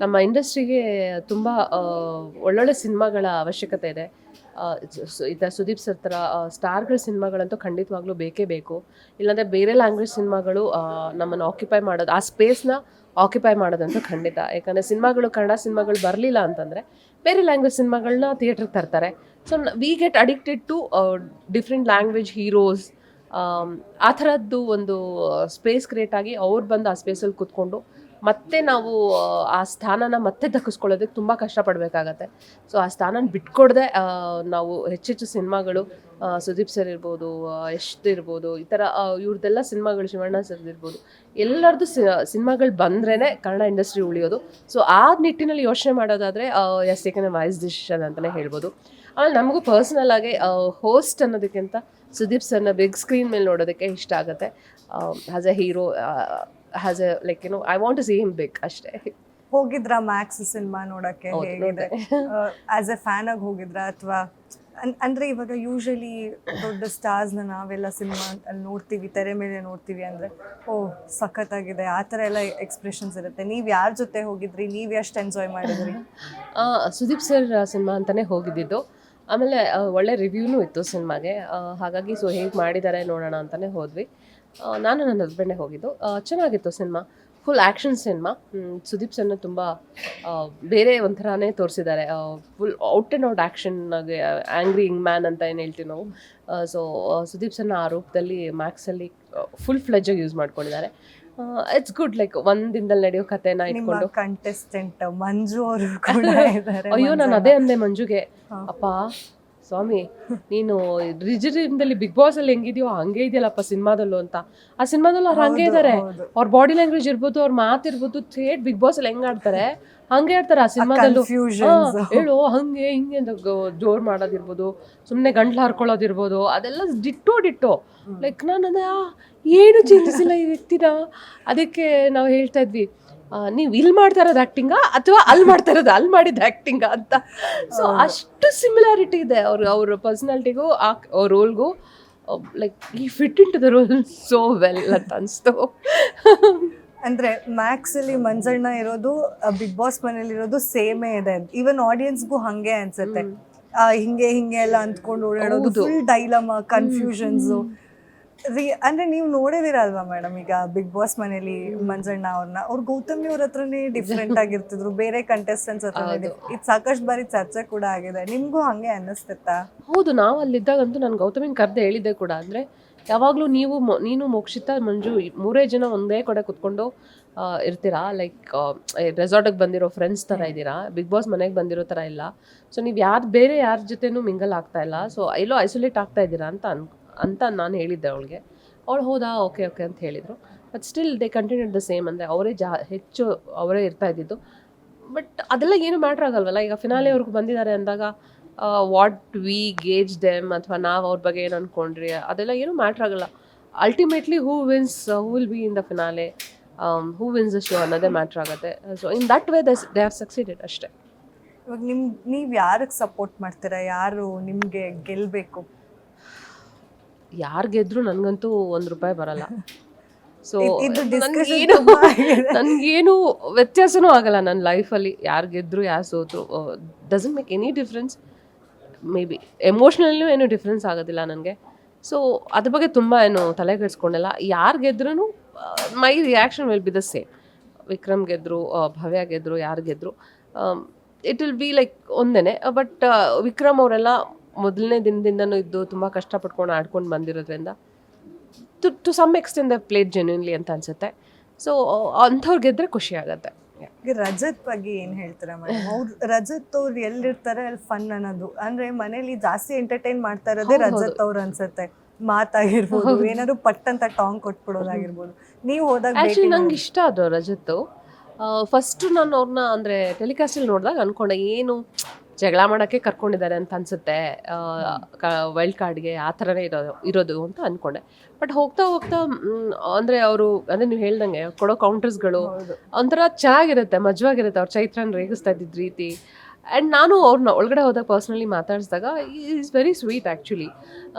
ನಮ್ಮ ಇಂಡಸ್ಟ್ರಿಗೆ ತುಂಬ ಒಳ್ಳೊಳ್ಳೆ ಸಿನಿಮಾಗಳ ಅವಶ್ಯಕತೆ ಇದೆ. ಸುದೀಪ್ ಸರ್ ಥರ ಸ್ಟಾರ್ಗಳ ಸಿನಿಮಾಗಳಂತೂ ಖಂಡಿತವಾಗ್ಲೂ ಬೇಕೇ ಬೇಕು. ಇಲ್ಲಾಂದರೆ ಬೇರೆ ಲ್ಯಾಂಗ್ವೇಜ್ ಸಿನಿಮಾಗಳು ನಮ್ಮನ್ನು ಆಕ್ಯುಪೈ ಮಾಡೋದು, ಆ ಸ್ಪೇಸ್ನ ಆಕ್ಯುಪೈ ಮಾಡೋದಂತೂ ಖಂಡಿತ. ಯಾಕಂದರೆ ಸಿನಿಮಾಗಳು, ಕನ್ನಡ ಸಿನಿಮಾಗಳು ಬರಲಿಲ್ಲ ಅಂತಂದರೆ ಬೇರೆ ಲ್ಯಾಂಗ್ವೇಜ್ ಸಿನಿಮಾಗಳನ್ನ ಥಿಯೇಟ್ರಿಗೆ ತರ್ತಾರೆ. So we get addicted to different language heroes. ಆ ಥರದ್ದು ಒಂದು ಸ್ಪೇಸ್ ಕ್ರಿಯೇಟ್ ಆಗಿ ಅವ್ರು ಬಂದು ಆ ಸ್ಪೇಸಲ್ಲಿ ಕೂತ್ಕೊಂಡು ಮತ್ತೆ ನಾವು ಆ ಸ್ಥಾನನ ಮತ್ತೆ ದಕ್ಕಿಸ್ಕೊಳ್ಳೋದಕ್ಕೆ ತುಂಬ ಕಷ್ಟಪಡಬೇಕಾಗತ್ತೆ. ಸೊ ಆ ಸ್ಥಾನನ ಬಿಟ್ಕೊಡದೆ ನಾವು ಹೆಚ್ಚೆಚ್ಚು ಸಿನಿಮಾಗಳು ಸುದೀಪ್ ಸರ್ ಇರ್ಬೋದು, ಯಶ್ ಇರ್ಬೋದು, ಈ ಥರ ಇವ್ರದ್ದೆಲ್ಲ ಸಿನಿಮಾಗಳು, ಶಿವಣ್ಣ ಸರ್ದು ಇರ್ಬೋದು, ಎಲ್ಲರದ್ದು ಸಿನಿಮಾಗಳು ಬಂದ್ರೇ ಕನ್ನಡ ಇಂಡಸ್ಟ್ರಿ ಉಳಿಯೋದು. ಸೊ ಆ ನಿಟ್ಟಿನಲ್ಲಿ ಯೋಚನೆ ಮಾಡೋದಾದರೆ has taken a wise decision ಅಂತಲೇ ಹೇಳ್ಬೋದು. ಆಮೇಲೆ ನಮಗೂ ಪರ್ಸ್ನಲ್ ಆಗಿ ಹೋಸ್ಟ್ ಅನ್ನೋದಕ್ಕಿಂತ ಸುದೀಪ್ ಸರ್ನ ಬಿಗ್ ಸ್ಕ್ರೀನ್ ಮೇಲೆ ನೋಡೋದಕ್ಕೆ ಇಷ್ಟ ಆಗುತ್ತೆ. As a hero, has a like I want to see him big ಅಷ್ಟೇ. ಹೋಗಿದ್ರಾ ಮ್ಯಾಕ್ಸ್ ಸಿನಿಮಾ ನೋಡಕ್ಕೆ? ಹೇಗಿದೆ? ಆಸ್ ಎ ಫ್ಯಾನ್ ಆಗಿ ಹೋಗಿದ್ರಾ ಅಥವಾ ಅಂದ್ರೆ ಇವಾಗ ಯೂಶಲಿ ದೊಡ್ಡ ಸ್ಟಾರ್ಸ್ನ ನಾವೆಲ್ಲ ಸಿನಿಮಾ ಅಲ್ಲಿ ನೋಡ್ತೀವಿ, ತೆರೆ ಮೇಲೆ ನೋಡ್ತೀವಿ ಅಂದರೆ ಓ ಸಖತ್ತಾಗಿದೆ ಆ ಥರ ಎಲ್ಲ ಎಕ್ಸ್ಪ್ರೆಷನ್ಸ್ ಇರುತ್ತೆ. ನೀವು ಯಾರ ಜೊತೆ ಹೋಗಿದ್ರಿ? ನೀವು ಎಷ್ಟು ಎಂಜಾಯ್ ಮಾಡಿದ್ರಿ? ಸುದೀಪ್ ಸರ್ ಸಿನಿಮಾ ಅಂತಲೇ ಹೋಗಿದ್ದಿದ್ದು. ಆಮೇಲೆ ಒಳ್ಳೆ ರಿವ್ಯೂನೂ ಇತ್ತು ಸಿನಿಮಾಗೆ. ಹಾಗಾಗಿ ಸೊ ಹೇಗೆ ಮಾಡಿದ್ದಾರೆ ನೋಡೋಣ ಅಂತಲೇ ಹೋದ್ವಿ. ನಾನು ನನ್ನ ಹಸ್ಬೆಂಡೇ ಹೋಗಿದ್ದು. ಚೆನ್ನಾಗಿತ್ತು cinema. Full action cinema. Sudeep ಸರ್ನ ತುಂಬ ಬೇರೆ ಒಂಥರನೇ ತೋರಿಸಿದ್ದಾರೆ. ಫುಲ್ ಔಟ್ ಆ್ಯಂಡ್ ಔಟ್ ಆ್ಯಕ್ಷನ್ನಾಗೆ, ಆ್ಯಂಗ್ರಿ ಇಂಗ್ ಮ್ಯಾನ್ ಅಂತ ಏನು ಹೇಳ್ತೀವಿ ನಾವು. ಸೊ ಸುದೀಪ್ ಸರ್ನ ಆ ರೂಪದಲ್ಲಿ ಮ್ಯಾಕ್ಸಲ್ಲಿ ಫುಲ್ ಫ್ಲೆಜ್ಜಾಗಿ ಯೂಸ್ ಮಾಡ್ಕೊಂಡಿದ್ದಾರೆ. It's good. ಲೈಕ್ ಒಂದು ದಿನದಲ್ಲಿ ನಡೆಯೋ ಕಥೆನ ಇಟ್ಕೊಂಡು. ಕಂಟೆಸ್ಟೆಂಟ್ ಮಂಜು ಅವರು ಕೂಡ ಇದ್ದಾರೆ. ಅಯ್ಯೋ ನಾನು ಅದೇ ಅಂದೆ ಮಂಜುಗೆ, ಅಪ್ಪ ಸ್ವಾಮಿ ನೀನು ರಿಜರಿಂದಲ್ಲಿ ಬಿಗ್ ಬಾಸ್ ಅಲ್ಲಿ ಹೆಂಗಿದೆಯೋ ಹಂಗೆ ಇದೆಯಲ್ಲಪ್ಪ ಸಿನಿಮಾದಲ್ಲೂ ಅಂತ. ಆ ಸಿನಿಮಾದಲ್ಲೂ ಅವ್ರು ಹಂಗೆ ಇದ್ದಾರೆ. ಅವ್ರ ಬಾಡಿ ಲ್ಯಾಂಗ್ವೇಜ್ ಇರ್ಬೋದು, ಅವ್ರ ಮಾತಿರ್ಬೋದು, ಥೇಟ್ ಬಿಗ್ ಬಾಸ್ ಅಲ್ಲಿ ಹೆಂಗ್ ಆಡ್ತಾರೆ ಹಂಗೆ ಆಡ್ತಾರೆ ಆ ಸಿನಿಮಾದಲ್ಲೂ. ಹೇಳು ಹಂಗೆ ಹಿಂಗೆ ಅಂತ ಜೋರ್ ಮಾಡೋದಿರ್ಬೋದು, ಸುಮ್ಮನೆ ಗಂಟ್ಲು ಹರ್ಕೊಳ್ಳೋದಿರ್ಬೋದು, ಅದೆಲ್ಲ ಡಿಟ್ಟೋ. ಲೈಕ್ ನಾನು ಅದೇ ಏನು ಚೇಂಜಸ್ ಇಲ್ಲ ಈ ವ್ಯಕ್ತಿನ. ಅದಕ್ಕೆ ನಾವು ಹೇಳ್ತಾ ಇದ್ವಿ, ನೀವು ಇಲ್ಲಿ ಮಾಡ್ತಾ ಇರೋದು ಆ್ಯಕ್ಟಿಂಗಾ ಅಥವಾ ಅಲ್ಲಿ ಮಾಡ್ತಾ ಇರೋದು ಅಲ್ಲಿ ಮಾಡಿದ ಆ್ಯಕ್ಟಿಂಗಾ ಅಂತ. ಸೊ ಅಷ್ಟು ಸಿಮಿಲಾರಿಟಿ ಇದೆ ಅವ್ರ ಪರ್ಸ್ನಾಲಿಟಿಗೂ ಆ ರೋಲ್ಗೂ. ಲೈಕ್ ಈ fit into the role so well ಅಂತ ಅನಿಸ್ತು. ಅಂದರೆ ಮ್ಯಾಕ್ಸಲ್ಲಿ ಮಂಜಣ್ಣ ಇರೋದು ಬಿಗ್ ಬಾಸ್ ಮನೇಲಿರೋದು ಸೇಮೇ ಇದೆ. ಈವನ್ ಆಡಿಯನ್ಸ್ಗೂ ಹಾಗೆ ಅನ್ಸುತ್ತೆ. ಹಿಂಗೆ ಎಲ್ಲ ಅಂದ್ಕೊಂಡು ಓಡಾಡೋದು, ಫುಲ್ ಡೈಲಮಾ, ಕನ್ಫ್ಯೂಷನ್ಸು. ಅಂದ್ರೆ ನೀವು ನೋಡಿದಿರಲ್ವಾ ಮೇಡಮ್, ಈಗ ಬಿಗ್ ಬಾಸ್ ಮನೇಲಿ ಮಂಜಣ್ಣ ಅವ್ರು ಗೌತಮಿ ಅವ್ರ ಹತ್ರನೇ ಡಿಫ್ರೆಂಟ್ ಆಗಿರ್ತಿದ್ರು, ಬೇರೆ ಕಂಟೆಸ್ಟೆಂಟ್ಸ್ ಹತ್ರ ಇದು ಸಾಕಷ್ಟು ಬಾರಿ ಚರ್ಚೆ ಕೂಡ ಆಗಿದೆ. ನಿಮ್ಗೂ ಹಂಗೆ ಅನ್ನಿಸ್ತಿತ್ತಾ? ಹೌದು, ನಾವು ಅಲ್ಲಿದ್ದಾಗಂತೂ ನಾನು ಗೌತಮಿನ ಕರೆದೆ ಹೇಳಿದ್ದೆ ಕೂಡ. ಅಂದರೆ ಯಾವಾಗಲೂ ನೀನು ಮೋಕ್ಷಿತಾ ಮಂಜು 3 ಜನ ಒಂದೇ ಕಡೆ ಕುತ್ಕೊಂಡು ಇರ್ತೀರಾ. ಲೈಕ್ ರೆಸಾರ್ಟಿಗೆ ಬಂದಿರೋ ಫ್ರೆಂಡ್ಸ್ ಥರ ಇದ್ದೀರಾ, ಬಿಗ್ ಬಾಸ್ ಮನೆಗೆ ಬಂದಿರೋ ಥರ ಇಲ್ಲ. ಸೊ ನೀವು ಬೇರೆ ಯಾರ ಜೊತೆನೂ ಮಿಂಗಲ್ ಆಗ್ತಾ ಇಲ್ಲ. ಸೊ ಎಲ್ಲೋ ಐಸೋಲೇಟ್ ಆಗ್ತಾ ಇದ್ದೀರಾ ಅಂತ ನಾನು ಹೇಳಿದ್ದೆ ಅವಳಿಗೆ. ಅವಳು ಹೌದಾ, ಓಕೆ ಅಂತ ಹೇಳಿದರು. But still they continued the same. ಅಂದರೆ ಹೆಚ್ಚು ಅವರೇ ಇರ್ತಾ ಇದ್ದಿದ್ದು. ಬಟ್ ಅದೆಲ್ಲ ಏನು ಮ್ಯಾಟ್ರ್ ಆಗಲ್ವಲ್ಲ. ಈಗ ಫಿನಾಲೆವರೆಗೂ ಬಂದಿದ್ದಾರೆ ಅಂದಾಗ ವಾಟ್ ವಿ ಗೇಜ್ ದೆಮ್, ಅಥವಾ ನಾವು ಅವ್ರ ಬಗ್ಗೆ ಏನು ಅಂದ್ಕೊಂಡ್ರಿ, ಅದೆಲ್ಲ ಏನೂ ಮ್ಯಾಟ್ರ್ ಆಗಲ್ಲ. Ultimately who will be in the finale, who wins the show ಅನ್ನೋದೇ ಮ್ಯಾಟ್ರ್ ಆಗುತ್ತೆ. So in that way they have succeeded ಅಷ್ಟೇ. ಇವಾಗ ನೀವು ಯಾರಿಗೆ ಸಪೋರ್ಟ್ ಮಾಡ್ತೀರಾ? ಯಾರು ನಿಮಗೆ ಗೆಲ್ಲಬೇಕು? ಯಾರು ಗೆದ್ರು ನನಗಂತೂ ₹1 ಬರಲ್ಲ. ಸೊ ನನಗೇನು ವ್ಯತ್ಯಾಸನೂ ಆಗಲ್ಲ ನನ್ನ ಲೈಫಲ್ಲಿ. ಯಾರು ಗೆದ್ರು ಯಾರು ಸೋತರು doesn't make any difference. May be ಎಮೋಷ್ನಲ್ಲೂ ಏನೂ ಡಿಫ್ರೆನ್ಸ್ ಆಗೋದಿಲ್ಲ ನನಗೆ. ಸೊ ಅದ್ರ ಬಗ್ಗೆ ತುಂಬ ಏನು ತಲೆ ಕೆಡಿಸ್ಕೊಂಡಿಲ್ಲ. ಯಾರು ಗೆದ್ರೂ my reaction will be the same. Vikram ಗೆದ್ರು, ಭವ್ಯ ಗೆದ್ರು, ಯಾರು ಗೆದ್ರು ಇಟ್ ವಿಲ್ ಬಿ ಲೈಕ್ ಒಂದೇ. ಬಟ್ ವಿಕ್ರಮ್ ಅವರೆಲ್ಲ ಮೊದಲನೇ ದಿನದಿಂದನೂ ಇದ್ದು ತುಂಬ ಕಷ್ಟಪಟ್ಕೊಂಡು ಆಡ್ಕೊಂಡು ಬಂದಿರೋದ್ರಿಂದ to some extent they played genuinely ಅಂತ ಅನ್ಸುತ್ತೆ. ಸೊ ಅಂಥವ್ರು ಗೆದ್ರೆ ಖುಷಿ ಆಗುತ್ತೆ. ರಜತ್ ಬಗ್ಗೆ ಏನು ಹೇಳ್ತೀರಾ ಮೇಡಮ್? ರಜತ್ ಅವ್ರು ಎಲ್ಲಿರ್ತಾರೆ ಅಲ್ಲಿ ಫನ್ ಅನ್ನೋದು. ಅಂದ್ರೆ ಮನೇಲಿ ಜಾಸ್ತಿ ಎಂಟರ್ಟೈನ್ ಮಾಡ್ತಾ ಇರೋದೇ ರಜತ್ ಅವ್ರು ಅನ್ಸುತ್ತೆ. ಮಾತಾಗಿರ್ಬೋದು, ಏನಾದ್ರು ಪಟ್ ಅಂತ ಟಾಂಗ್ ಕೊಟ್ಬಿಡೋದಾಗಿರ್ಬೋದು. ನೀವು ಹೋದಾಗ ಆ್ಯಕ್ಚುಲಿ ನಂಗೆ ಇಷ್ಟ ಅದು ರಜತ್ತು. ಫಸ್ಟು ನಾನು ಅವ್ರನ್ನ ಅಂದರೆ ಟೆಲಿಕಾಸ್ಟಲ್ಲಿ ನೋಡಿದಾಗ ಅಂದ್ಕೊಂಡೆ ಏನು ಜಗಳ ಮಾಡೋಕ್ಕೆ ಕರ್ಕೊಂಡಿದ್ದಾರೆ ಅಂತ ಅನಿಸುತ್ತೆ, ವೈಲ್ಡ್ ಕಾರ್ಡ್ಗೆ ಆ ಥರನೇ ಇರೋದು ಅಂತ ಅಂದ್ಕೊಂಡೆ. ಬಟ್ ಹೋಗ್ತಾ ಅಂದರೆ ಅಂದರೆ ನೀವು ಹೇಳ್ದಂಗೆ ಕೊಡೋ ಕೌಂಟರ್ಸ್ಗಳು ಒಂಥರ ಚೆನ್ನಾಗಿರುತ್ತೆ, ಮಜವಾಗಿರುತ್ತೆ. ಅವ್ರು ಚೈತ್ರನ ರೇಗಿಸ್ತಾ ಇದ್ದಿದ್ದ ರೀತಿ. ಆ್ಯಂಡ್ ನಾನು ಅವ್ರನ್ನ ಒಳಗಡೆ ಹೋದಾಗ ಪರ್ಸ್ನಲಿ ಮಾತಾಡಿಸಿದಾಗ ಈಸ್ ವೆರಿ ಸ್ವೀಟ್ ಆ್ಯಕ್ಚುಲಿ.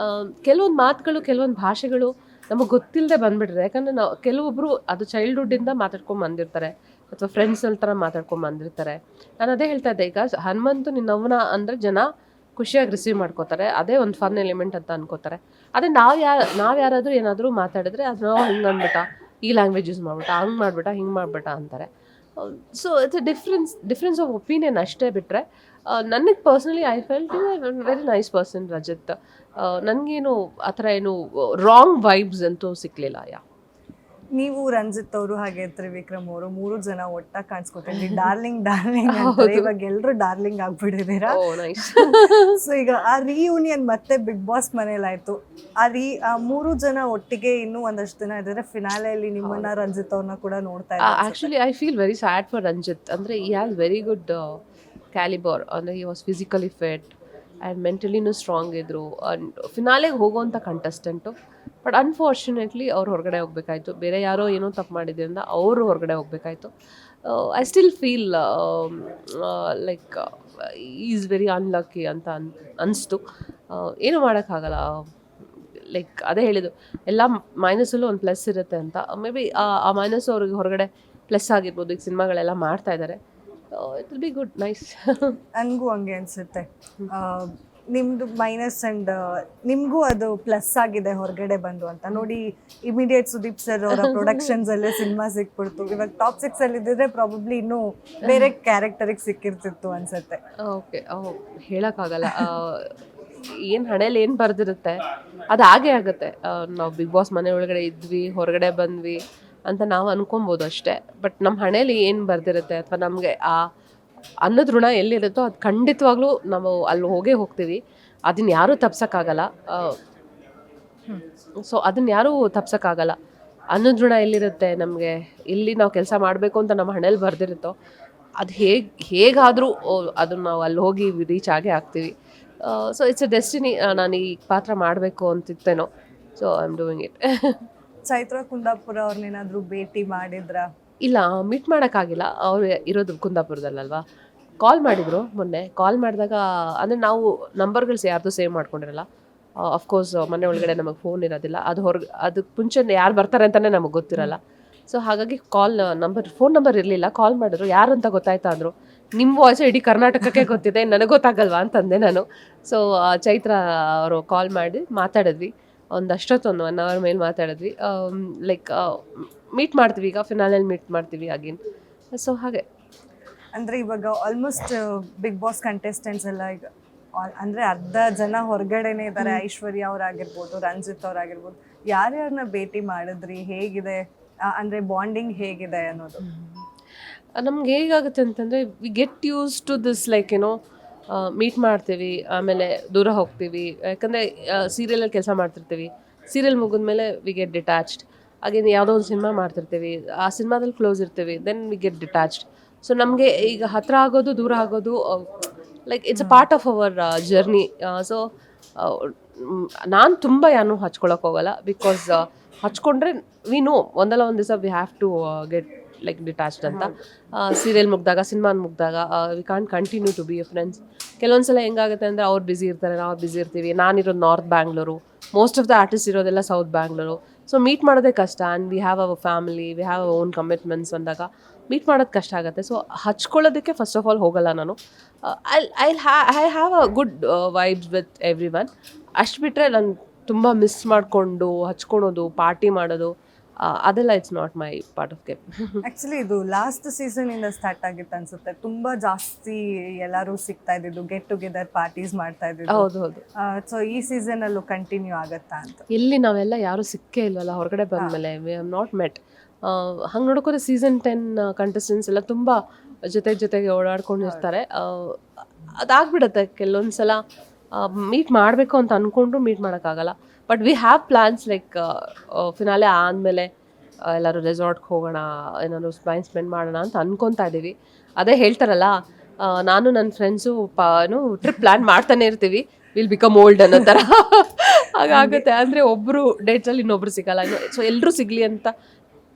ಕೆಲವೊಂದು ಮಾತುಗಳು, ಕೆಲವೊಂದು ಭಾಷೆಗಳು ನಮಗೆ ಗೊತ್ತಿಲ್ಲದೆ ಬಂದುಬಿಟ್ರೆ. ಯಾಕಂದರೆ ನಾವು ಕೆಲವೊಬ್ಬರು ಅದು ಚೈಲ್ಡ್ಹುಡ್ಡಿಂದ ಮಾತಾಡ್ಕೊಂಡು ಬಂದಿರ್ತಾರೆ, ಅಥವಾ ಫ್ರೆಂಡ್ಸ್ ಥರ ಮಾತಾಡ್ಕೊಂಡು ಬಂದಿರ್ತಾರೆ. ನಾನು ಅದೇ ಹೇಳ್ತಾ ಇದ್ದೆ, ಈಗ ಹನುಮಂತು ನಿನ್ನವನ ಅಂದರೆ ಜನ ಖುಷಿಯಾಗಿ ರಿಸೀವ್ ಮಾಡ್ಕೋತಾರೆ, ಅದೇ ಒಂದು ಫನ್ ಎಲಿಮೆಂಟ್ ಅಂತ ಅನ್ಕೋತಾರೆ. ಅದೇ ನಾವು ಯಾರಾದರೂ ಏನಾದರೂ ಮಾತಾಡಿದ್ರೆ ಅದು ನಾವು ಹಿಂಗೆ ಅಂದ್ಬಿಟ್ಟ, ಈ ಲ್ಯಾಂಗ್ವೇಜ್ ಯೂಸ್ ಮಾಡ್ಬಿಟ್ಟ, ಹಂಗೆ ಮಾಡಿಬಿಟ್ಟ, ಹಿಂಗೆ ಮಾಡಿಬಿಟ್ಟ ಅಂತಾರೆ. So it's difference of opinion ಅಷ್ಟೇ ಬಿಟ್ಟರೆ ನನಗೆ personally I felt is very nice person Rajat. ನನಗೇನು ಆ ಥರ ಏನು ರಾಂಗ್ ವೈಬ್ಸ್ ಅಂತೂ ಸಿಕ್ಕಲಿಲ್ಲ. ನೀವು ರಂಜಿತ್ ಅವರು ಹಾಗೆ ತ್ರಿವಿಕ್ರಮ್ ಅವರು 3 ಜನ ಒಟ್ಟಾಗಿ ಕಾಣಿಸ್ಕೊತಿದ್ರಿ. ಡಾರ್ಲಿಂಗ್ ಡಾರ್ಲಿಂಗ್ ಅಂತಾರೆ, ಇವಾಗ ಎಲ್ಲರೂ ಡಾರ್ಲಿಂಗ್ ಆಗ್ಬಿಟ್ಟಿದ್ದೀರಾ. ಓ ನೈಸ್. ಸೊ ಈಗ ಆ ರೀಯೂನಿಯನ್ ಮತ್ತೆ ಬಿಗ್ ಬಾಸ್ ಮನೇಲಾಯ್ತು. ಆ 3 ಜನ ಒಟ್ಟಿಗೆ ಇನ್ನೂ ಒಂದಷ್ಟು ದಿನ ಇದ್ರೆ ಫಿನಾಲೆಯಲ್ಲಿ ನಿಮ್ಮನ್ನ ರಂಜಿತ್ ಅವ್ರನ್ನ ಕೂಡ ನೋಡ್ತಾ ಇದ್ದಾರೆ. Actually I feel very sad for Ranjit. ಅಂದರೆ he has very good calibre. ಅಂದರೆ he was physically fit and ಮೆಂಟಲಿನೂ ಸ್ಟ್ರಾಂಗ್ ಇದ್ದರು. ಆ್ಯಂಡ್ ಫಿನಾಲೆಗೆ ಹೋಗೋವಂಥ ಕಂಟೆಸ್ಟೆಂಟು. ಬಟ್ ಅನ್ಫಾರ್ಚುನೇಟ್ಲಿ ಅವ್ರು ಹೊರಗಡೆ ಹೋಗ್ಬೇಕಾಯ್ತು. ಬೇರೆ ಯಾರೋ ಏನೋ ತಪ್ಪು ಮಾಡಿದ್ರಿಂದ ಅವರು ಹೊರಗಡೆ ಹೋಗ್ಬೇಕಾಯ್ತು. I still feel like is very unlucky ಅಂತ ಅನಿಸ್ತು. ಏನೂ ಮಾಡೋಕ್ಕಾಗಲ್ಲ. ಲೈಕ್ ಅದೇ ಹೇಳಿದ್ದು, ಎಲ್ಲ ಮೈನಸಲ್ಲೂ ಒಂದು ಪ್ಲಸ್ ಇರುತ್ತೆ ಅಂತ. ಮೇ ಬಿ ಆ ಮೈನಸ್ ಅವ್ರಿಗೆ ಹೊರಗಡೆ ಪ್ಲಸ್ ಆಗಿರ್ಬೋದು. ಈಗ ಸಿನಿಮಾಗಳೆಲ್ಲ ಮಾಡ್ತಾ ಇದ್ದಾರೆ. It will be good, nice. ನನಗೂ ಹಂಗೆ ಅನಿಸುತ್ತೆ. ನಿಮ್ಮದು ಮೈನಸ್ ಆ್ಯಂಡ್ ನಿಮಗೂ ಅದು ಪ್ಲಸ್ ಆಗಿದೆ ಹೊರಗಡೆ ಬಂದು ಅಂತ ನೋಡಿ. ಇಮಿಡಿಯೇಟ್ ಸುದೀಪ್ ಸರ್ ಅವರ ಪ್ರೊಡಕ್ಷನ್ಸಲ್ಲೇ ಸಿನಿಮಾ ಸಿಕ್ಬಿಡ್ತು. ಇವಾಗ ಟಾಪ್ 6 ಇದ್ದಿದ್ರೆ ಪ್ರಾಬಬ್ಲಿ ಇನ್ನೂ ಬೇರೆ ಕ್ಯಾರೆಕ್ಟರಿಗೆ ಸಿಕ್ಕಿರ್ತಿತ್ತು ಅನ್ಸುತ್ತೆ. ಓಕೆ, ಹೇಳೋಕ್ಕಾಗಲ್ಲ. ಏನು ಹಣೆಯಲ್ಲಿ ಏನು ಬರೆದಿರುತ್ತೆ ಅದು ಹಾಗೇ ಆಗುತ್ತೆ. ನಾವು ಬಿಗ್ ಬಾಸ್ ಮನೆ ಒಳಗಡೆ ಇದ್ವಿ, ಹೊರಗಡೆ ಬಂದ್ವಿ ಅಂತ ನಾವು ಅನ್ಕೊಬೋದು ಅಷ್ಟೇ. ಬಟ್ ನಮ್ಮ ಹಣೆಯಲ್ಲಿ ಏನು ಬರೆದಿರುತ್ತೆ ಅಥವಾ ನಮಗೆ ಆ ಅನ್ನದ ಋಣ ಎಲ್ಲಿರುತ್ತೋ ಅದು ಖಂಡಿತವಾಗ್ಲೂ ನಾವು ಅಲ್ಲಿ ಹೋಗ್ತೀವಿ. ಅದನ್ನ ಯಾರೂ ತಪ್ಸೋಕ್ಕಾಗಲ್ಲ. ಸೊ ಅದನ್ನ ಯಾರೂ ತಪ್ಸೋಕ್ಕಾಗಲ್ಲ. ಅನ್ನದ ಋಣ ಎಲ್ಲಿರುತ್ತೆ ನಮಗೆ, ಇಲ್ಲಿ ನಾವು ಕೆಲಸ ಮಾಡಬೇಕು ಅಂತ ನಮ್ಮ ಹಣೆಯಲ್ಲಿ ಬರೆದಿರುತ್ತೋ ಅದು ಹೇಗಾದರೂ ಅದನ್ನು ನಾವು ಅಲ್ಲಿ ಹೋಗಿ ರೀಚ್ ಆಗೇ ಆಗ್ತೀವಿ. So it's a destiny. ನಾನು ಈ ಪಾತ್ರ ಮಾಡಬೇಕು ಅಂತಿತ್ತೇನೋ. So I am doing it. Chaitra Kundapura ಅವ್ರನ್ನೇನಾದರೂ ಭೇಟಿ ಮಾಡಿದ್ರಾ? ಇಲ್ಲ, ಮೀಟ್ ಮಾಡೋಕ್ಕಾಗಿಲ್ಲ. ಅವರು ಇರೋದು ಕುಂದಾಪುರದಲ್ಲಲ್ವಾ. ಕಾಲ್ ಮಾಡಿದರು ಮೊನ್ನೆ. ಕಾಲ್ ಮಾಡಿದಾಗ ಅಂದರೆ ನಾವು ನಂಬರ್ಗಳು ಯಾರ್ದು ಸೇವ್ ಮಾಡ್ಕೊಂಡಿರಲ್ಲ. ಅಫ್ಕೋರ್ಸ್ ಮನೆ ಒಳಗಡೆ ನಮಗೆ ಫೋನ್ ಇರೋದಿಲ್ಲ. ಅದಕ್ಕೆ ಮುಂಚೆ ಯಾರು ಬರ್ತಾರೆ ಅಂತಲೇ ನಮಗೆ ಗೊತ್ತಿರಲ್ಲ. ಸೊ ಹಾಗಾಗಿ ಫೋನ್ ನಂಬರ್ ಇರಲಿಲ್ಲ. ಕಾಲ್ ಮಾಡಿದ್ರು. ಯಾರು ಅಂತ ಗೊತ್ತಾಯ್ತಾ ಅಂದರು. ನಿಮ್ಮ ವಾಯ್ಸ್ ಇಡೀ ಕರ್ನಾಟಕಕ್ಕೆ ಗೊತ್ತಿದೆ, ನನಗೆ ಗೊತ್ತಾಗಲ್ವಾ ಅಂತಂದೆ ನಾನು. ಸೊ ಚೈತ್ರ ಅವರು ಕಾಲ್ ಮಾಡಿ ಮಾತಾಡಿದ್ವಿ. ಒಂದಷ್ಟೊತ್ತು 1 hour ಮೇಲೆ ಮಾತಾಡಿದ್ವಿ. ಲೈಕ್ ಮೀಟ್ ಮಾಡ್ತೀವಿ, ಈಗ ಫಿನಾಲೆಯಲ್ಲಿ ಮೀಟ್ ಮಾಡ್ತೀವಿ ಅಗೇನ್. ಸೊ ಹಾಗೆ ಅಂದರೆ ಇವಾಗ ಆಲ್ಮೋಸ್ಟ್ ಬಿಗ್ ಬಾಸ್ ಕಂಟೆಸ್ಟೆಂಟ್ಸ್ ಎಲ್ಲ ಈಗ ಅಂದರೆ ಅರ್ಧ ಜನ ಹೊರಗಡೆನೇ ಇದ್ದಾರೆ. ಐಶ್ವರ್ಯ ಅವರಾಗಿರ್ಬೋದು, ರಂಜಿತ್ ಅವರಾಗಿರ್ಬೋದು. ಯಾರ್ಯಾರನ್ನ ಭೇಟಿ ಮಾಡಿದ್ರಿ? ಹೇಗಿದೆ ಅಂದರೆ ಬಾಂಡಿಂಗ್ ಹೇಗಿದೆ ಅನ್ನೋದು? ನಮ್ಗೆ ಹೇಗಾಗುತ್ತೆ ಅಂತಂದರೆ we get used to this, like ಏನೋ ಮೀಟ್ ಮಾಡ್ತೀವಿ, ಆಮೇಲೆ ದೂರ ಹೋಗ್ತೀವಿ. ಯಾಕಂದರೆ ಸೀರಿಯಲಲ್ಲಿ ಕೆಲಸ ಮಾಡ್ತಿರ್ತೀವಿ. ಸೀರಿಯಲ್ ಮುಗಿದ್ಮೇಲೆ ವಿ ಗೆಟ್ ಡಿಟ್ಯಾಚ್ಡ್. ಹಾಗೇನು ಯಾವುದೋ ಒಂದು ಸಿನಿಮಾ ಮಾಡ್ತಿರ್ತೀವಿ, ಆ ಸಿನಿಮಾದಲ್ಲಿ ಕ್ಲೋಸ್ ಇರ್ತೀವಿ, then we get detached. So ನಮಗೆ ಈಗ ಹತ್ತಿರ ಆಗೋದು ದೂರ ಆಗೋದು like it's a part of our journey. So ನಾನು ತುಂಬ ಯಾರನ್ನೂ ಹಚ್ಕೊಳಕ್ಕೆ ಹೋಗಲ್ಲ. ಬಿಕಾಸ್ ಹಚ್ಕೊಂಡ್ರೆ ವಿ ನೋ ಒಂದಲ್ಲ ಒಂದು ದಿವಸ we have to get like detached ಅಂತ. ಸೀರಿಯಲ್ ಮುಗಿದಾಗ, ಸಿನಿಮಾ ಮುಗಿದಾಗ we can't continue to be a friends. ಕೆಲವೊಂದು ಸಲ ಹೆಂಗಾಗುತ್ತೆ ಅಂದರೆ ಅವ್ರು ಬ್ಯುಸಿ ಇರ್ತಾರೆ, ನಾವು ಬ್ಯುಸಿ ಇರ್ತೀವಿ. ನಾನಿರೋದು north Bangalore, most of the artist ಇರೋದೆಲ್ಲ ಸೌತ್ ಬ್ಯಾಂಗ್ಳೂರು. ಸೊ ಮೀಟ್ ಮಾಡೋದೇ ಕಷ್ಟ. And we have our family, we have our own commitments ಅಂದಾಗ ಮೀಟ್ ಮಾಡೋದು ಕಷ್ಟ ಆಗುತ್ತೆ. ಸೊ ಹಚ್ಕೊಳ್ಳೋದಕ್ಕೆ ಫಸ್ಟ್ ಆಫ್ ಆಲ್ ಹೋಗಲ್ಲ ನಾನು. I have a good vibes with everyone. ಅಷ್ಟು ಬಿಟ್ಟರೆ ನಾನು ತುಂಬ ಮಿಸ್ ಮಾಡಿಕೊಂಡು ಹಚ್ಕೊಳೋದು, ಪಾರ್ಟಿ ಮಾಡೋದು ಅದೆಲ್ಲ it's not my part of game. Actually ಇದು ಲಾಸ್ಟ್ ಸೀಸನಿಂದ ಸ್ಟಾರ್ಟ್ ಆಗಿತ್ತು ಅನ್ಸುತ್ತೆ. ತುಂಬ ಜಾಸ್ತಿ ಎಲ್ಲರೂ ಸಿಗ್ತಾ ಇದ್ದಿದ್ದು, ಗೆಟ್ ಟುಗೆದರ್ ಪಾರ್ಟೀಸ್ ಮಾಡ್ತಾ ಇದ್ದಿದ್ದು. ಹೌದು ಹೌದು. ಸೊ ಈ ಸೀಸನಲ್ಲೂ ಕಂಟಿನ್ಯೂ ಆಗುತ್ತಾ ಅಂತ? ಇಲ್ಲಿ ನಾವೆಲ್ಲ ಯಾರೂ ಸಿಕ್ಕೇ ಇಲ್ವಲ್ಲ ಹೊರಗಡೆ ಬಂದಮೇಲೆ. ವಿ ಹ್ಯಾವ್ ನಾಟ್ ಮೆಟ್. ಹಂಗೆ ನೋಡೋಕೋದ್ರೆ ಸೀಸನ್ 10 ಕಂಟೆಸ್ಟೆಂಟ್ಸ್ ಎಲ್ಲ ತುಂಬ ಜೊತೆಗೆ ಓಡಾಡ್ಕೊಂಡಿರ್ತಾರೆ. ಅದಾಗ್ಬಿಡುತ್ತೆ ಕೆಲವೊಂದು ಸಲ. ಮೀಟ್ ಮಾಡಬೇಕು ಅಂತ ಅಂದ್ಕೊಂಡ್ರು ಮೀಟ್ ಮಾಡೋಕ್ಕಾಗಲ್ಲ. But we have plans like finale ಆದಮೇಲೆ ಎಲ್ಲರೂ ರೆಸಾರ್ಟ್ಗೆ ಹೋಗೋಣ, ಏನಾದ್ರು ಟೈಮ್ ಸ್ಪೆಂಡ್ ಮಾಡೋಣ ಅಂತ ಅಂದ್ಕೊತಾ ಇದ್ದೀವಿ. ಅದೇ ಹೇಳ್ತಾರಲ್ಲ, ನಾನು ನನ್ನ ಫ್ರೆಂಡ್ಸು ಟ್ರಿಪ್ ಪ್ಲ್ಯಾನ್ ಮಾಡ್ತಾನೆ ಇರ್ತೀವಿ, ವಿಲ್ ಬಿಕಮ್ ಓಲ್ಡ್ ಅನ್ನೋ ಥರ ಹಾಗಾಗುತ್ತೆ. ಅಂದರೆ ಒಬ್ಬರು ಡೇಟ್ಸಲ್ಲಿ ಇನ್ನೊಬ್ರು ಸಿಗಲ್ಲ. ಸೊ ಎಲ್ಲರೂ ಸಿಗಲಿ ಅಂತ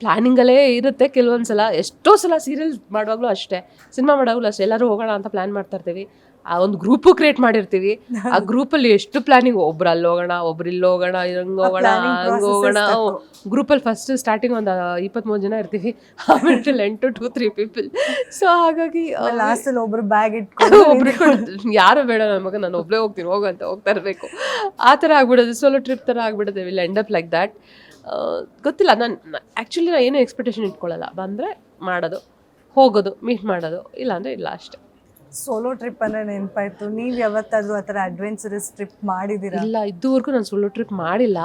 ಪ್ಲ್ಯಾನಿಂಗಲ್ಲೇ ಇರುತ್ತೆ ಕೆಲವೊಂದು ಸಲ. ಎಷ್ಟೋ ಸಲ ಸೀರಿಯಲ್ ಮಾಡುವಾಗಲೂ ಅಷ್ಟೇ, ಸಿನಿಮಾ ಮಾಡುವಾಗಲೂ ಅಷ್ಟೇ, ಎಲ್ಲರೂ ಹೋಗೋಣ ಅಂತ ಪ್ಲ್ಯಾನ್ ಮಾಡ್ತಾ ಇರ್ತೀವಿ. ಆ ಒಂದು ಗ್ರೂಪು ಕ್ರಿಯೇಟ್ ಮಾಡಿರ್ತೀವಿ. ಆ ಗ್ರೂಪಲ್ಲಿ ಎಷ್ಟು ಪ್ಲಾನಿಂಗ್, ಒಬ್ರು ಅಲ್ಲಿ ಹೋಗೋಣ, ಒಬ್ರು ಇಲ್ಲಿ ಹೋಗೋಣ, ಹಂಗೆ ಹೋಗೋಣ, ಹಂಗೆ ಹೋಗೋಣ. ಗ್ರೂಪಲ್ಲಿ ಫಸ್ಟ್ ಸ್ಟಾರ್ಟಿಂಗ್ ಒಂದು 23 ಜನ ಇರ್ತೀವಿ, ಆಮೇಲೆ 10 to 2-3 ಪೀಪಲ್. ಸೊ ಹಾಗಾಗಿ ಲಾಸ್ಟಲ್ಲಿ ಒಬ್ರು ಬ್ಯಾಗ್ ಇಟ್ಕೊಂಡು ಯಾರು ಬೇಡ ನಮಗೆ, ನಾನು ಒಬ್ಬಳೇ ಹೋಗ್ತೀನಿ, ಹೋಗಂತ ಹೋಗ್ತಾ ಇರಬೇಕು. ಆ ಥರ ಆಗ್ಬಿಡೋದು, ಸೋಲೋ ಟ್ರಿಪ್ ಥರ ಆಗ್ಬಿಡುತ್ತೆ. Will end up like that. ಗೊತ್ತಿಲ್ಲ, ನಾನು ಆ್ಯಕ್ಚುಲಿ ನಾನು ಏನೂ ಎಕ್ಸ್ಪೆಕ್ಟೇಷನ್ ಇಟ್ಕೊಳ್ಳಲ್ಲ. ಬಂದರೆ ಮಾಡೋದು, ಹೋಗೋದು, ಮೀಟ್ ಮಾಡೋದು, ಇಲ್ಲಾಂದರೆ ಇಲ್ಲ ಅಷ್ಟೇ. ಸೋಲೋ ಟ್ರಿಪ್ ಅಂದರೆ ನೆನಪಾಯ್ತು, ನೀವು ಯಾವತ್ತಾದರೂ ಆ ಥರ ಅಡ್ವೆಂಚರಸ್ ಟ್ರಿಪ್ ಮಾಡಿದ್ದೀರಾ? ಇಲ್ಲ, ಇದುವರೆಗೂ ನಾನು ಸೋಲೋ ಟ್ರಿಪ್ ಮಾಡಿಲ್ಲ.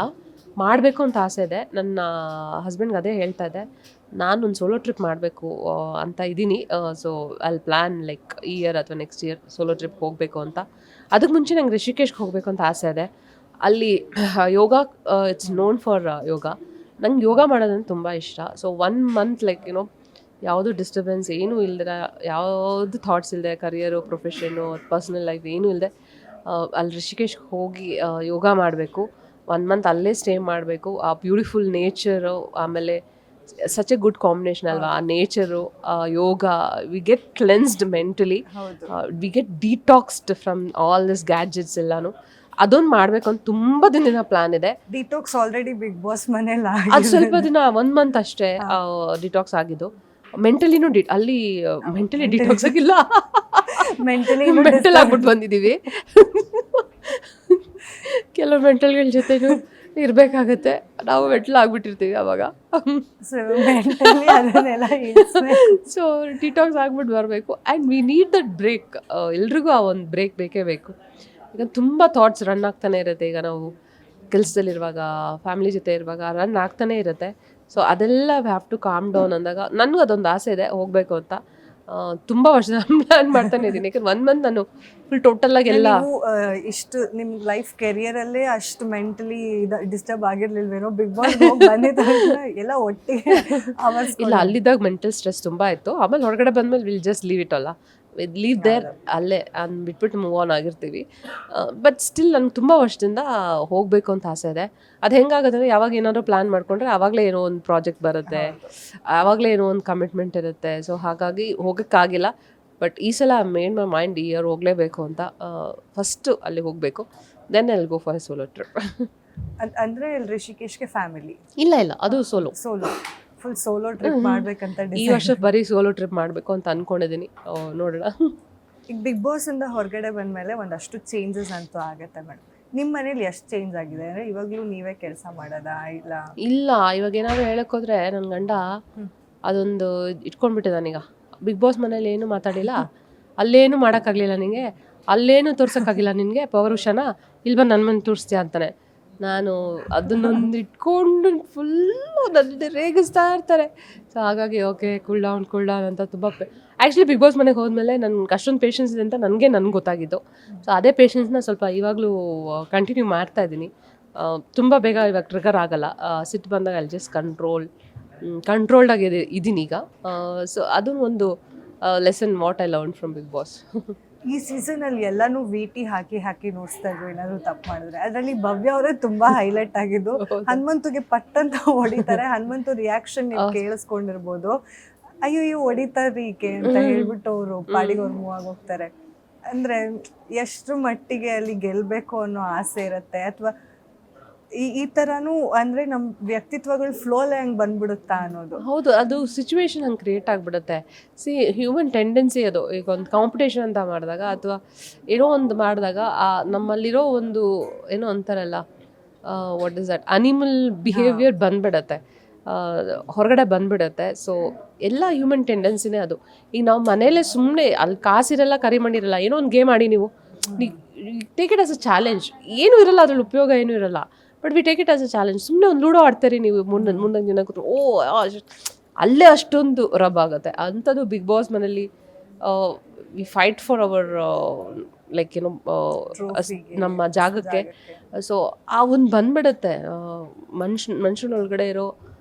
ಮಾಡಬೇಕು ಅಂತ ಆಸೆ ಇದೆ. ನನ್ನ ಹಸ್ಬೆಂಡ್ಗೆ ಅದೇ ಹೇಳ್ತಾ ಇದ್ದೆ, ನಾನೊಂದು ಸೋಲೋ ಟ್ರಿಪ್ ಮಾಡಬೇಕು ಅಂತ ಇದ್ದೀನಿ. ಸೊ ಅಲ್ಲಿ ಪ್ಲ್ಯಾನ್ ಲೈಕ್ ಈ ಇಯರ್ ಅಥವಾ ನೆಕ್ಸ್ಟ್ ಇಯರ್ ಸೋಲೋ ಟ್ರಿಪ್ ಹೋಗಬೇಕು ಅಂತ. ಅದಕ್ಕೆ ಮುಂಚೆ ನಂಗೆ ರಿಷಿಕೇಶ್ಗೆ ಹೋಗಬೇಕು ಅಂತ ಆಸೆ ಇದೆ. ಅಲ್ಲಿ ಯೋಗ, ಇಟ್ಸ್ ನೋನ್ ಫಾರ್ ಯೋಗ. ನಂಗೆ ಯೋಗ ಮಾಡೋದಂದ್ರೆ ತುಂಬ ಇಷ್ಟ. ಸೊ 1 ಮಂತ್ ಲೈಕ್ ಯಾವುದು ಡಿಸ್ಟರ್ಬೆನ್ಸ್ ಏನೂ ಇಲ್ದಿರ, ಯಾವುದು ಥಾಟ್ಸ್ ಇಲ್ಲದೆ, ಕರಿಯರು, ಪ್ರೊಫೆಷನ್ನು, ಪರ್ಸ್ನಲ್ ಲೈಫ್ ಏನೂ ಇಲ್ಲದೆ ಅಲ್ಲಿ ರಿಷಿಕೇಶ್ಗೆ ಹೋಗಿ ಯೋಗ ಮಾಡಬೇಕು. 1 ಮಂತ್ ಅಲ್ಲೇ ಸ್ಟೇ ಮಾಡಬೇಕು. ಆ ಬ್ಯೂಟಿಫುಲ್ ನೇಚರು, ಆಮೇಲೆ ಸಚ್ ಎ ಗುಡ್ ಕಾಂಬಿನೇಷನ್ ಅಲ್ವಾ, ಆ nature, yoga, we get cleansed mentally, we get detoxed from all this gadgets ಎಲ್ಲಾನು. ಅದೊಂದು ಮಾಡಬೇಕು ಅಂತ ತುಂಬ ದಿನದಿಂದ ಪ್ಲಾನ್ ಇದೆ. ಡಿಟಾಕ್ಸ್ ಆಲ್ರೆಡಿ ಬಿಗ್ ಬಾಸ್ ಮನೇಲಿ ಅದು ಸ್ವಲ್ಪ ದಿನ 1 ಮಂತ್ ಅಷ್ಟೇ ಡಿಟಾಕ್ಸ್ ಆಗಿದ್ದು. ಮೆಂಟಲಿನೂ ಅಲ್ಲಿ ಮೆಂಟಲಿ ಡಿಟಾಕ್ಸ್ ಆಗಿಲ್ಲ, ಮೆಂಟಲ್ ಆಗ್ಬಿಟ್ಟು ಬಂದಿದ್ದೀವಿ. ಕೆಲವು ಮೆಂಟಲ್ಗಳ ಜೊತೆನೂ ಇರಬೇಕಾಗತ್ತೆ. ನಾವು ಮೆಂಟಲ್ ಆಗ್ಬಿಟ್ಟಿರ್ತೀವಿ ಅವಾಗ. ಸೊ ಡಿಟಾಕ್ಸ್ ಆಗ್ಬಿಟ್ಟು ಬರಬೇಕು. And we need that break. ಎಲ್ರಿಗೂ ಆ ಒಂದು ಬ್ರೇಕ್ ಬೇಕೇ ಬೇಕು. ಈಗ ತುಂಬ ಥಾಟ್ಸ್ ರನ್ ಆಗ್ತಾನೆ ಇರುತ್ತೆ. ಈಗ ನಾವು ಕೆಲಸದಲ್ಲಿರುವಾಗ, ಫ್ಯಾಮಿಲಿ ಜೊತೆ ಇರುವಾಗ ರನ್ ಆಗ್ತಾನೆ ಇರುತ್ತೆ. ಸೊ ಅದೆಲ್ಲ ಹ್ಯಾವ್ ಟು ಕಾಮ್ ಡೌನ್ ಅಂದಾಗ ನನಗೂ ಅದೊಂದು ಆಸೆ ಇದೆ ಹೋಗಬೇಕು ಅಂತ. ತುಂಬ ವರ್ಷದ ಪ್ಲ್ಯಾನ್ ಮಾಡ್ತಾನೆ ಇದ್ದೀನಿ. ಯಾಕಂದ್ರೆ 1 ಮಂತ್ ನಾನು ಫುಲ್ ಟೋಟಲಾಗಿ ಎಲ್ಲ ಇಷ್ಟು ನಿಮ್ಮ ಲೈಫ್ ಕೆರಿಯರಲ್ಲೇ ಅಷ್ಟು ಮೆಂಟಲಿ ಡಿಸ್ಟರ್ಬ್ ಆಗಿರ್ಲಿಲ್ವೇನೋ, ಬಿಗ್ ಬಾಸ್ ಬಂದಿದ್ದ ಎಲ್ಲ ಒಟ್ಟಿಗೆ ಅವರ್ಸ್ ಇಲ್ಲ. ಅಲ್ಲಿದ್ದಾಗ ಮೆಂಟಲ್ ಸ್ಟ್ರೆಸ್ ತುಂಬ ಇತ್ತು. ಆಮೇಲೆ ಹೊರಗಡೆ ಬಂದಮೇಲೆ ವಿಲ್ ಜಸ್ಟ್ ಲೀವ್ ಇಟ್ ಅಲ್ಲ, ಲೀವ್ ದೇರ್, ಅಲ್ಲೇ ಬಿಟ್ಬಿಟ್ಟು ಮೂವ್ ಆನ್ ಆಗಿರ್ತೀವಿ. ಬಟ್ ಸ್ಟಿಲ್ ನಂಗೆ ತುಂಬ ವರ್ಷದಿಂದ ಹೋಗಬೇಕು ಅಂತ ಆಸೆ ಇದೆ. ಅದು ಹೆಂಗಾಗುತ್ತೆ, ಯಾವಾಗ ಏನಾದರೂ ಪ್ಲ್ಯಾನ್ ಮಾಡಿಕೊಂಡ್ರೆ ಆವಾಗಲೇ ಏನೋ ಒಂದು ಪ್ರಾಜೆಕ್ಟ್ ಬರುತ್ತೆ, ಆವಾಗಲೇ ಏನೋ ಒಂದು ಕಮಿಟ್ಮೆಂಟ್ ಇರುತ್ತೆ. ಸೊ ಹಾಗಾಗಿ ಹೋಗೋಕ್ಕಾಗಿಲ್ಲ. ಬಟ್ ಈ ಸಲ ಮೇಡ್ ಮೈ ಮೈಂಡ್ ಈ ಇಯರ್ ಹೋಗಲೇಬೇಕು ಅಂತ. ಫಸ್ಟು ಅಲ್ಲಿ ಹೋಗಬೇಕು, then I will go for a solo trip. ಅಂದರೆ ರಿಷಿಕೇಶ್ಗೆ ಫ್ಯಾಮಿಲಿ ಇಲ್ಲ, ಅದು ಸೋಲೋ ಫುಲ್ ಸೋಲೋ ಟ್ರಿಪ್ ಮಾಡ್ಬೇಕಂತ ಈ ವರ್ಷ ಬರೀ ಸೋಲೋ ಟ್ರಿಪ್ ಮಾಡಬೇಕು ಅಂತ ಅನ್ಕೊಂಡಿದ್ದೀನಿ. ನೋಡೋಣ. ಈಗ ಬಿಗ್ ಬಾಸ್ ಇಂದ ಹೊರಗಡೆ ಬಂದಮೇಲೆ ಒಂದಷ್ಟು ಚೇಂಜಸ್ ಅಂತೂ ಆಗುತ್ತೆ ಮೇಡಮ್. ನಿಮ್ಮ ಮನೇಲಿ ಎಷ್ಟು ಚೇಂಜ್ ಆಗಿದೆ? ಅಂದರೆ ಇವಾಗಲೂ ನೀವೇ ಕೆಲಸ ಮಾಡೋದಾ? ಇಲ್ಲ ಇವಾಗ ಏನಾದ್ರು ಹೇಳೋಕ್ಕೋದ್ರೆ ನನ್ನ ಗಂಡ ಅದೊಂದು ಇಟ್ಕೊಂಡ್ಬಿಟ್ಟಿದ್ದಾನೀಗ. ಬಿಗ್ ಬಾಸ್ ಮನೇಲಿ ಏನು ಮಾತಾಡಿಲ್ಲ, ಅಲ್ಲೇನು ಮಾಡೋಕ್ಕಾಗಲಿಲ್ಲ ನಿನಗೆ, ಅಲ್ಲೇನು ತೋರ್ಸೋಕ್ಕಾಗಿಲ್ಲ ನಿನಗೆ, ಪೌರುಷನ ಇಲ್ಲಿ ಬಂದು ನನ್ನ ಮನೆ ತೋರಿಸ್ತೀಯ ಅಂತಾನೆ. ನಾನು ಅದನ್ನೊಂದು ಇಟ್ಕೊಂಡು ಫುಲ್ಲು ನನ್ನ ರೇಗಿಸ್ತಾ ಇರ್ತಾರೆ. ಸೊ ಹಾಗಾಗಿ ಓಕೆ, ಕೂಲ್ ಡೌನ್ ಅಂತ ತುಂಬ ಆ್ಯಕ್ಚುಲಿ ಬಿಗ್ ಬಾಸ್ ಮನೆಗೆ ಹೋದ್ಮೇಲೆ ನನ್ಗೆ ಅಷ್ಟೊಂದು ಪೇಷನ್ಸ್ ಇದೆ ಅಂತ ನನಗೆ ಗೊತ್ತಾಗಿದ್ದು. ಸೊ ಅದೇ ಪೇಷನ್ಸ್ನ ಸ್ವಲ್ಪ ಇವಾಗಲೂ ಕಂಟಿನ್ಯೂ ಮಾಡ್ತಾ ಇದ್ದೀನಿ. ತುಂಬ ಬೇಗ ಇವಾಗ ಟ್ರಿಗರ್ ಆಗಲ್ಲ. ಸಿಟ್ಟು ಬಂದಾಗ ಅಲ್ಲಿ ಜಸ್ಟ್ ಕಂಟ್ರೋಲ್ಡಾಗಿ ಇದ್ದೀನಿ ಈಗ. ಸೊ ಅದು ಒಂದು lesson what I learn from Bigg Boss. ಈ ಸೀಸನಲ್ಲಿ ಎಲ್ಲಾನು ವಿಟಿ ಹಾಕಿ ನೋಡ್ಸ್ತಾ ಇದ್ರು ಏನಾದ್ರು ತಪ್ಪು ಮಾಡಿದ್ರೆ. ಅದರಲ್ಲಿ ಭವ್ಯ ಅವರೇ ತುಂಬಾ ಹೈಲೈಟ್ ಆಗಿದ್ದು. ಹನುಮಂತುಗೆ ಪಟ್ಟಂತ ಹೊಡಿತಾರೆ. ಹನುಮಂತು ರಿಯಾಕ್ಷನ್ ನೀವು ಕೇಳಿಸ್ಕೊಂಡಿರ್ಬೋದು. ಅಯ್ಯೋ ಹೊಡಿತಾರೀಕೆ ಅಂತ ಹೇಳ್ಬಿಟ್ಟು ಅವರು ಪಾಡಿಗೆ ಅವ್ರು ಮೂವ್ ಆಗಿ ಹೋಗ್ತಾರೆ. ಅಂದ್ರೆ ಎಷ್ಟು ಮಟ್ಟಿಗೆ ಅಲ್ಲಿ ಗೆಲ್ಬೇಕು ಅನ್ನೋ ಆಸೆ ಇರುತ್ತೆ, ಅಥವಾ ಈ ಥರನೂ ಅಂದರೆ ನಮ್ಮ ವ್ಯಕ್ತಿತ್ವಗಳು ಫ್ಲೋಲೆ ಹಂಗೆ ಬಂದ್ಬಿಡುತ್ತಾ ಅನ್ನೋದು. ಹೌದು, ಅದು ಸಿಚುವೇಶನ್ ಹಂಗೆ ಕ್ರಿಯೇಟ್ ಆಗಿಬಿಡುತ್ತೆ. ಹ್ಯೂಮನ್ ಟೆಂಡೆನ್ಸಿ ಅದು. ಈಗ ಒಂದು ಕಾಂಪಿಟೇಷನ್ ಅಂತ ಮಾಡಿದಾಗ ಅಥವಾ ಏನೋ ಒಂದು ಮಾಡಿದಾಗ ನಮ್ಮಲ್ಲಿರೋ ಒಂದು ಏನೋ ಅಂತಾರಲ್ಲ, what is that, animal behaviour ಬಂದ್ಬಿಡತ್ತೆ, ಹೊರಗಡೆ ಬಂದ್ಬಿಡುತ್ತೆ. ಸೊ ಎಲ್ಲ ಹ್ಯೂಮನ್ ಟೆಂಡೆನ್ಸಿನೇ ಅದು. ಈಗ ನಾವು ಮನೇಲೇ ಸುಮ್ಮನೆ ಅಲ್ಲಿ ಕಾಸಿರಲ್ಲ, ಕರಿ ಮಾಡಿರಲ್ಲ, ಏನೋ ಒಂದು ಗೇಮ್ ಆಡಿ ನೀವು take it as a challenge. ಏನೂ ಇರಲ್ಲ ಅದ್ರಲ್ಲಿ, ಉಪಯೋಗ ಏನೂ ಇರಲ್ಲ. But we take it as a challenge. ಸುಮ್ಮನೆ ಒಂದು ಲೂಡೋ ಆಡ್ತಾರೆ ನೀವು, ಮುಂದೆ ಜನ ಕೂತು ಅಲ್ಲೇ ಅಷ್ಟೊಂದು ರಬ್ ಆಗುತ್ತೆ. ಅಂಥದ್ದು ಬಿಗ್ ಬಾಸ್ ಮನೇಲಿ we fight for our like ಏನೋ ನಮ್ಮ ಜಾಗಕ್ಕೆ. ಸೊ ಆ ಒಂದು ಬಂದ್ಬಿಡುತ್ತೆ. ಮನುಷ್ಯನೊಳಗಡೆ ಇರೋ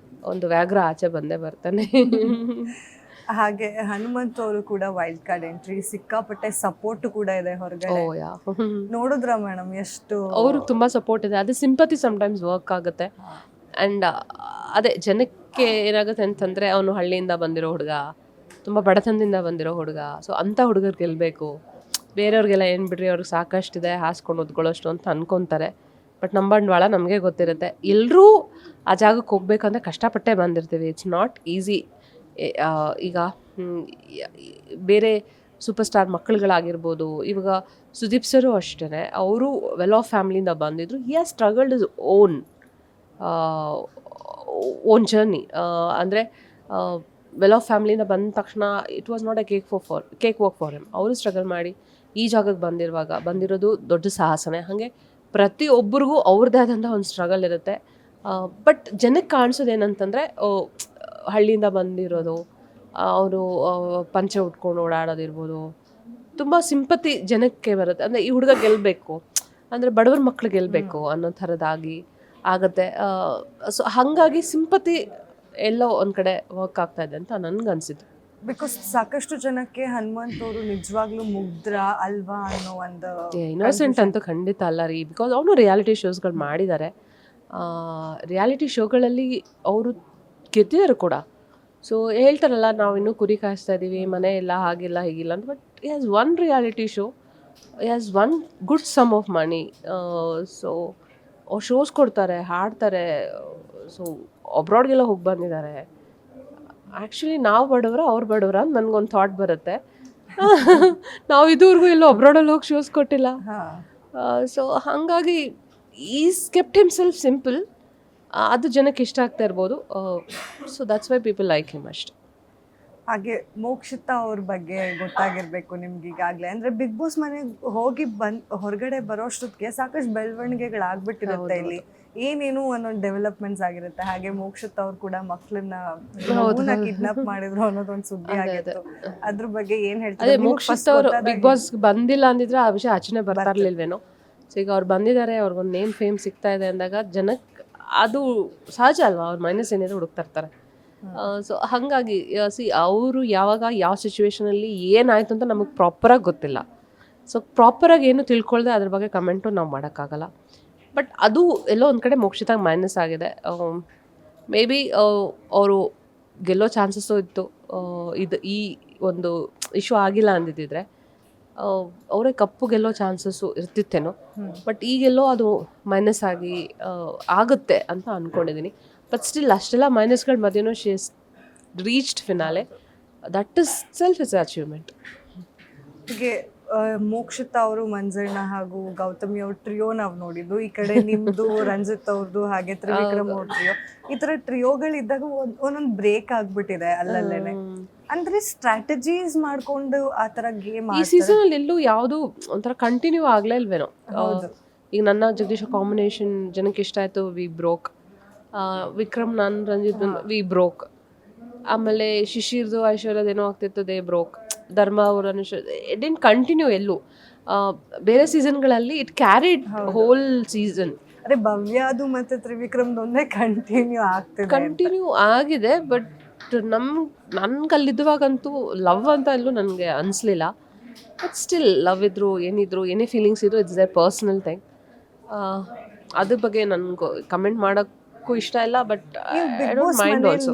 ಒಂದು ವ್ಯಾಘ್ರ ಆಚೆ ಬಂದೇ ಬರ್ತಾನೆ. ಹಾಗೆ ಹನುಮಂತ್ ಅವರು ಕೂಡ ವೈಲ್ಡ್ ಕಾರ್ಡ್ ಎಂಟ್ರಿ, ಸಿಕ್ಕಾಪಟ್ಟೆ ಸಪೋರ್ಟ್ ಕೂಡ ಇದೆ ಹೊರಗಡೆ. ನೋಡಿದ್ರ ಮೇಡಮ್ ಎಷ್ಟು ಅವ್ರಿಗೆ ತುಂಬ ಸಪೋರ್ಟ್ ಇದೆ. ಅದು ಸಿಂಪತಿ ಸಮ್ಟೈಮ್ಸ್ ವರ್ಕ್ ಆಗುತ್ತೆ. ಆ್ಯಂಡ್ ಅದೇ ಜನಕ್ಕೆ ಏನಾಗುತ್ತೆ ಅಂತಂದರೆ, ಅವನು ಹಳ್ಳಿಯಿಂದ ಬಂದಿರೋ ಹುಡುಗ, ತುಂಬ ಬಡತನದಿಂದ ಬಂದಿರೋ ಹುಡುಗ. ಸೊ ಅಂಥ ಹುಡುಗರು ಗೆಲ್ಲಬೇಕು. ಬೇರೆಯವ್ರಿಗೆಲ್ಲ ಏನು ಬಿಡ್ರಿ, ಅವ್ರಿಗೆ ಸಾಕಷ್ಟಿದೆ, ಹಾಸ್ಕೊಂಡು ಓದ್ಕೊಳ್ಳೋಷ್ಟು ಅಂತ ಅನ್ಕೊತಾರೆ. ಬಟ್ ನಮ್ಮ ಬಂಡವಾಳ ನಮಗೆ ಗೊತ್ತಿರುತ್ತೆ. ಎಲ್ಲರೂ ಆ ಜಾಗಕ್ಕೆ ಹೋಗ್ಬೇಕಂದ್ರೆ ಕಷ್ಟಪಟ್ಟೆ ಬಂದಿರ್ತೀವಿ. It's not easy. ಈಗ ಬೇರೆ ಸೂಪರ್ ಸ್ಟಾರ್ ಮಕ್ಕಳುಗಳಾಗಿರ್ಬೋದು, ಇವಾಗ ಸುದೀಪ್ ಸರು ಅಷ್ಟೇ, ಅವರು ವೆಲ್ ಆಫ್ ಫ್ಯಾಮಿಲಿಯಿಂದ ಬಂದಿದ್ರು. He has struggled is own journey. ಅಂದರೆ ವೆಲ್ ಆಫ್ ಫ್ಯಾಮಿಲಿಯಿಂದ ಬಂದ ತಕ್ಷಣ it was not A cake walk for him. ಅವರು ಸ್ಟ್ರಗಲ್ ಮಾಡಿ ಈ ಜಾಗಕ್ಕೆ ಬಂದಿರೋದು ದೊಡ್ಡ ಸಾಹಸನೇ. ಹಾಗೆ ಪ್ರತಿಯೊಬ್ಬರಿಗೂ ಅವ್ರದ್ದೇ ಆದಂಥ ಒಂದು ಸ್ಟ್ರಗಲ್ ಇರುತ್ತೆ. ಬಟ್ ಜನಕ್ಕೆ ಕಾಣಿಸೋದೇನಂತಂದರೆ ಹಳ್ಳಿಯಿಂದ ಬಂದಿರೋದು, ಅವರು ಪಂಚೆ ಉಟ್ಕೊಂಡು ಓಡಾಡೋದಿರ್ಬೋದು, ತುಂಬ ಸಿಂಪತಿ ಜನಕ್ಕೆ ಬರುತ್ತೆ. ಅಂದರೆ ಈ ಹುಡುಗ ಗೆಲ್ಲಬೇಕು, ಅಂದರೆ ಬಡವ್ರ ಮಕ್ಳು ಗೆಲ್ಲಬೇಕು ಅನ್ನೋ ಥರದಾಗಿ ಆಗುತ್ತೆ. ಸೊ ಹಾಗಾಗಿ ಸಿಂಪತಿ ಎಲ್ಲೋ ಒಂದು ಕಡೆ ವರ್ಕ್ ಆಗ್ತಾ ಇದೆ ಅಂತ ನನಗನ್ಸಿದ್ದು. ಬಿಕಾಸ್ ಸಾಕಷ್ಟು ಜನಕ್ಕೆ ಹನುಮಂತ್ ಅವರು ನಿಜವಾಗ್ಲೂ ಮುಗ್ದ್ರ ಅಲ್ವಾ ಅನ್ನೋ ಒಂದು ಇನ್ನೋಸೆಂಟ್ ಅಂತೂ ಖಂಡಿತ ಅಲ್ಲ ರೀ. ಬಿಕಾಸ್ ಅವನು ರಿಯಾಲಿಟಿ ಶೋಸ್ಗಳು ಮಾಡಿದ್ದಾರೆ. ರಿಯಾಲಿಟಿ ಶೋಗಳಲ್ಲಿ ಅವರು ಗೆದ್ದಿದ್ದಾರೆ ಕೂಡ. ಸೊ ಹೇಳ್ತಾರಲ್ಲ, ನಾವು ಇನ್ನೂ ಕುರಿ ಕಾಯಿಸ್ತಾ ಇದ್ದೀವಿ, ಮನೆ ಇಲ್ಲ, ಹಾಗಿಲ್ಲ ಹೀಗಿಲ್ಲ ಅಂತ. ಬಟ್ ಈ ಹ್ಯಾಸ್ ಒನ್ ರಿಯಾಲಿಟಿ ಶೋ, ಈ has won good sum of money. So ಅವ್ರು ಶೋಸ್ ಕೊಡ್ತಾರೆ, ಹಾಡ್ತಾರೆ. ಸೊ ಅಬ್ರಾಡ್ಗೆಲ್ಲ ಹೋಗಿ ಬಂದಿದ್ದಾರೆ. ಆ್ಯಕ್ಚುಲಿ ನಾವು ಬಡವರ ಅವ್ರು ಬಡವರ ಅಂತ ನನಗೊಂದು ಥಾಟ್ ಬರುತ್ತೆ. ನಾವು ಇದುವರೆಗೂ ಎಲ್ಲೋ ಅಬ್ರಾಡಲ್ಲಿ ಹೋಗಿ ಶೋಸ್ ಕೊಟ್ಟಿಲ್ಲ. ಸೊ ಹಾಗಾಗಿ ಈಸ್ ಕೆಪ್ಟ್ ಹಿಮ್ಸೆಲ್ಫ್ ಸಿಂಪಲ್. ಅದು ಜನಕ್ಕೆ ಇಷ್ಟ ಆಗ್ತಾ ಇರ್ಬೋದು. So that's why people like him ಅಷ್ಟೆ. ಹಾಗೆ ಮೋಕ್ಷಿತಾ ಅವ್ರ ಬಗ್ಗೆ ಗೊತ್ತಾಗಿರ್ಬೇಕು ನಿಮ್ಗೆ ಈಗಾಗಲೇ. ಅಂದರೆ ಬಿಗ್ ಬಾಸ್ ಮನೆಗೆ ಹೋಗಿ ಹೊರಗಡೆ ಬರೋಷ್ಟೊತ್ತಿಗೆ ಸಾಕಷ್ಟು ಬೆಳವಣಿಗೆಗಳಾಗ್ಬಿಟ್ಟಿರುತ್ತೆ. ಇಲ್ಲಿ ಏನೇನು ಒಂದೊಂದು ಡೆವಲಪ್ಮೆಂಟ್ಸ್ ಆಗಿರುತ್ತೆ. ಹಾಗೆ ಮೋಕ್ಷಿತಾ ಅವ್ರು ಕೂಡ ಮಕ್ಕಳನ್ನ ಕಿಡ್ನಾಪ್ ಮಾಡಿದ್ರು ಅನ್ನೋದೊಂದು ಸುದ್ದಿ ಆಗಿತ್ತು. ಅದ್ರ ಬಗ್ಗೆ ಏನ್ ಹೇಳ್ತಾರೆ? ಮೋಕ್ಷಿತಾ ಅವರು ಬಿಗ್ ಬಾಸ್ ಬಂದಿಲ್ಲ ಅಂದಿದ್ರೆ ಆ ವಿಷಯ ಆಚೆನೆ ಬರ್ತಾ ಇರ್ಲಿಲ್ವೇನೋ. ಸೊ ಈಗ ಅವ್ರು ಬಂದಿದ್ದಾರೆ, ಅವ್ರಿಗೊಂದು ನೇಮ್ ಫೇಮ್ ಸಿಗ್ತಾ ಇದೆ ಅಂದಾಗ ಜನಕ್ಕೆ ಅದು ಸಹಜ ಅಲ್ವಾ, ಅವ್ರ ಮೈನಸ್ ಏನಿದೆ ಹುಡುಕ್ತಾ ಇರ್ತಾರೆ. ಸೊ ಹಾಗಾಗಿ ಅವರು ಯಾವಾಗ ಯಾವ ಸಿಚುವೇಶನಲ್ಲಿ ಏನಾಯ್ತು ಅಂತ ನಮಗೆ ಪ್ರಾಪರಾಗಿ ಗೊತ್ತಿಲ್ಲ. ಸೊ ಪ್ರಾಪರಾಗಿ ಏನು ತಿಳ್ಕೊಳ್ದೆ ಅದ್ರ ಬಗ್ಗೆ ಕಮೆಂಟು ನಾವು ಮಾಡೋಕ್ಕಾಗಲ್ಲ. ಬಟ್ ಅದು ಎಲ್ಲೋ ಒಂದು ಕಡೆ ಮೋಕ್ಷಿತಾಗ ಮೈನಸ್ ಆಗಿದೆ. ಮೇ ಬಿ ಅವರು ಗೆಲ್ಲೋ ಚಾನ್ಸಸ್ಸು ಇತ್ತು. ಈ ಒಂದು ಇಶ್ಯೂ ಆಗಿಲ್ಲ ಅಂದಿದ್ದಿದ್ರೆ ಅವರೇ ಕಪ್ಪು ಗೆಲ್ಲೋ ಚಾನ್ಸಸ್ಸು ಇರ್ತಿತ್ತೇನೋ. ಬಟ್ ಈಗೆಲ್ಲೋ ಅದು ಮೈನಸ್ ಆಗಿ ಆಗುತ್ತೆ ಅಂತ ಅಂದ್ಕೊಂಡಿದ್ದೀನಿ. ಬಟ್ ಸ್ಟಿಲ್ ಅಷ್ಟೆಲ್ಲ ಮೈನಸ್ಗಳ ಮಧ್ಯೆನೂ she is reached finale. That is self is achievement. ಹೀಗೆ ಮೋಕ್ಷಿತಾ ಅವರು, ಮಂಜಣ್ಣ ಹಾಗೂ ಗೌತಮಿ ಅವ್ರ ಟ್ರಿಯೋ ನಾವು ನೋಡಿದ್ದು. ಈ ಕಡೆ ನಿಮ್ದು, ರಂಜಿತ್ ಅವ್ರದ್ದು, ಹಾಗೆ ತ್ರಿವಿಕ್ರಮ್ ಅವ್ರ ಟ್ರಿಯೋ. ಈ ತರ ಟ್ರಿಯೋಗಳಿದ್ದಾಗ ಒಂದೊಂದು ಬ್ರೇಕ್ ಆಗ್ಬಿಟ್ಟಿದೆ ಅಲ್ಲಲ್ಲೇನೆ. ಅಂದ್ರೆ ಸ್ಟ್ರಾಟಜೀಸ್ ಮಾಡ್ಕೊಂಡು ಆ ತರ ಗೇಮ್ ಈ ಸೀಸನ್ ಅಲ್ಲಿ ಎಲ್ಲೂ ಯಾವುದು ಒಂಥರ ಕಂಟಿನ್ಯೂ ಆಗ್ಲೇ ಇಲ್ವೇನೋ. ಈಗ ನನ್ನ ಜಗದೀಶ ಕಾಂಬಿನೇಷನ್ ಜನಕ್ಕೆ ಇಷ್ಟ ಆಯ್ತು, ವಿ ಬ್ರೋಕ್. ವಿಕ್ರಮ್, ನಾನು, ರಂಜಿತ್ ವಿ ಬ್ರೋಕ್. ಆಮೇಲೆ ಶಿಶಿರ್ದು ಐಶ್ವರ್ಯದೇನೋ ಆಗ್ತಿತ್ತು, ದೇ ಬ್ರೋಕ್. ಧರ್ಮ ಅವರ ಡಿಂಟ್ ಕಂಟಿನ್ಯೂ ಎಲ್ಲೂ. ಬೇರೆ ಸೀಸನ್ಗಳಲ್ಲಿ ಇಟ್ ಕ್ಯಾರಿಡ್ ಹೋಲ್ ಸೀಸನ್. ಅದೇ ಭವ್ಯದು ಮತ್ತೆ ತ್ರಿವಿಕ್ರಮ್ದು ಒಂದೇ ಕಂಟಿನ್ಯೂ ಆಗಿದೆ. ಬಟ್ ನನ್ಗಲ್ಲಿದ್ದುವಾಗಂತೂ ಲವ್ ಅಂತ ಎಲ್ಲೂ ನನಗೆ ಅನಿಸ್ಲಿಲ್ಲ. ಬಟ್ ಸ್ಟಿಲ್ ಲವ್ ಇದ್ರು, ಏನಿದ್ರು, ಏನೇ ಫೀಲಿಂಗ್ಸ್ ಇದ್ರು, ಇಟ್ಸ್ ದೇರ್ ಪರ್ಸನಲ್ ಥಿಂಗ್. ಅದ್ರ ಬಗ್ಗೆ ನನ್ಗೆ ಕಮೆಂಟ್ ಮಾಡೋಕ್ಕೂ ಇಷ್ಟ ಇಲ್ಲ. ಬಟ್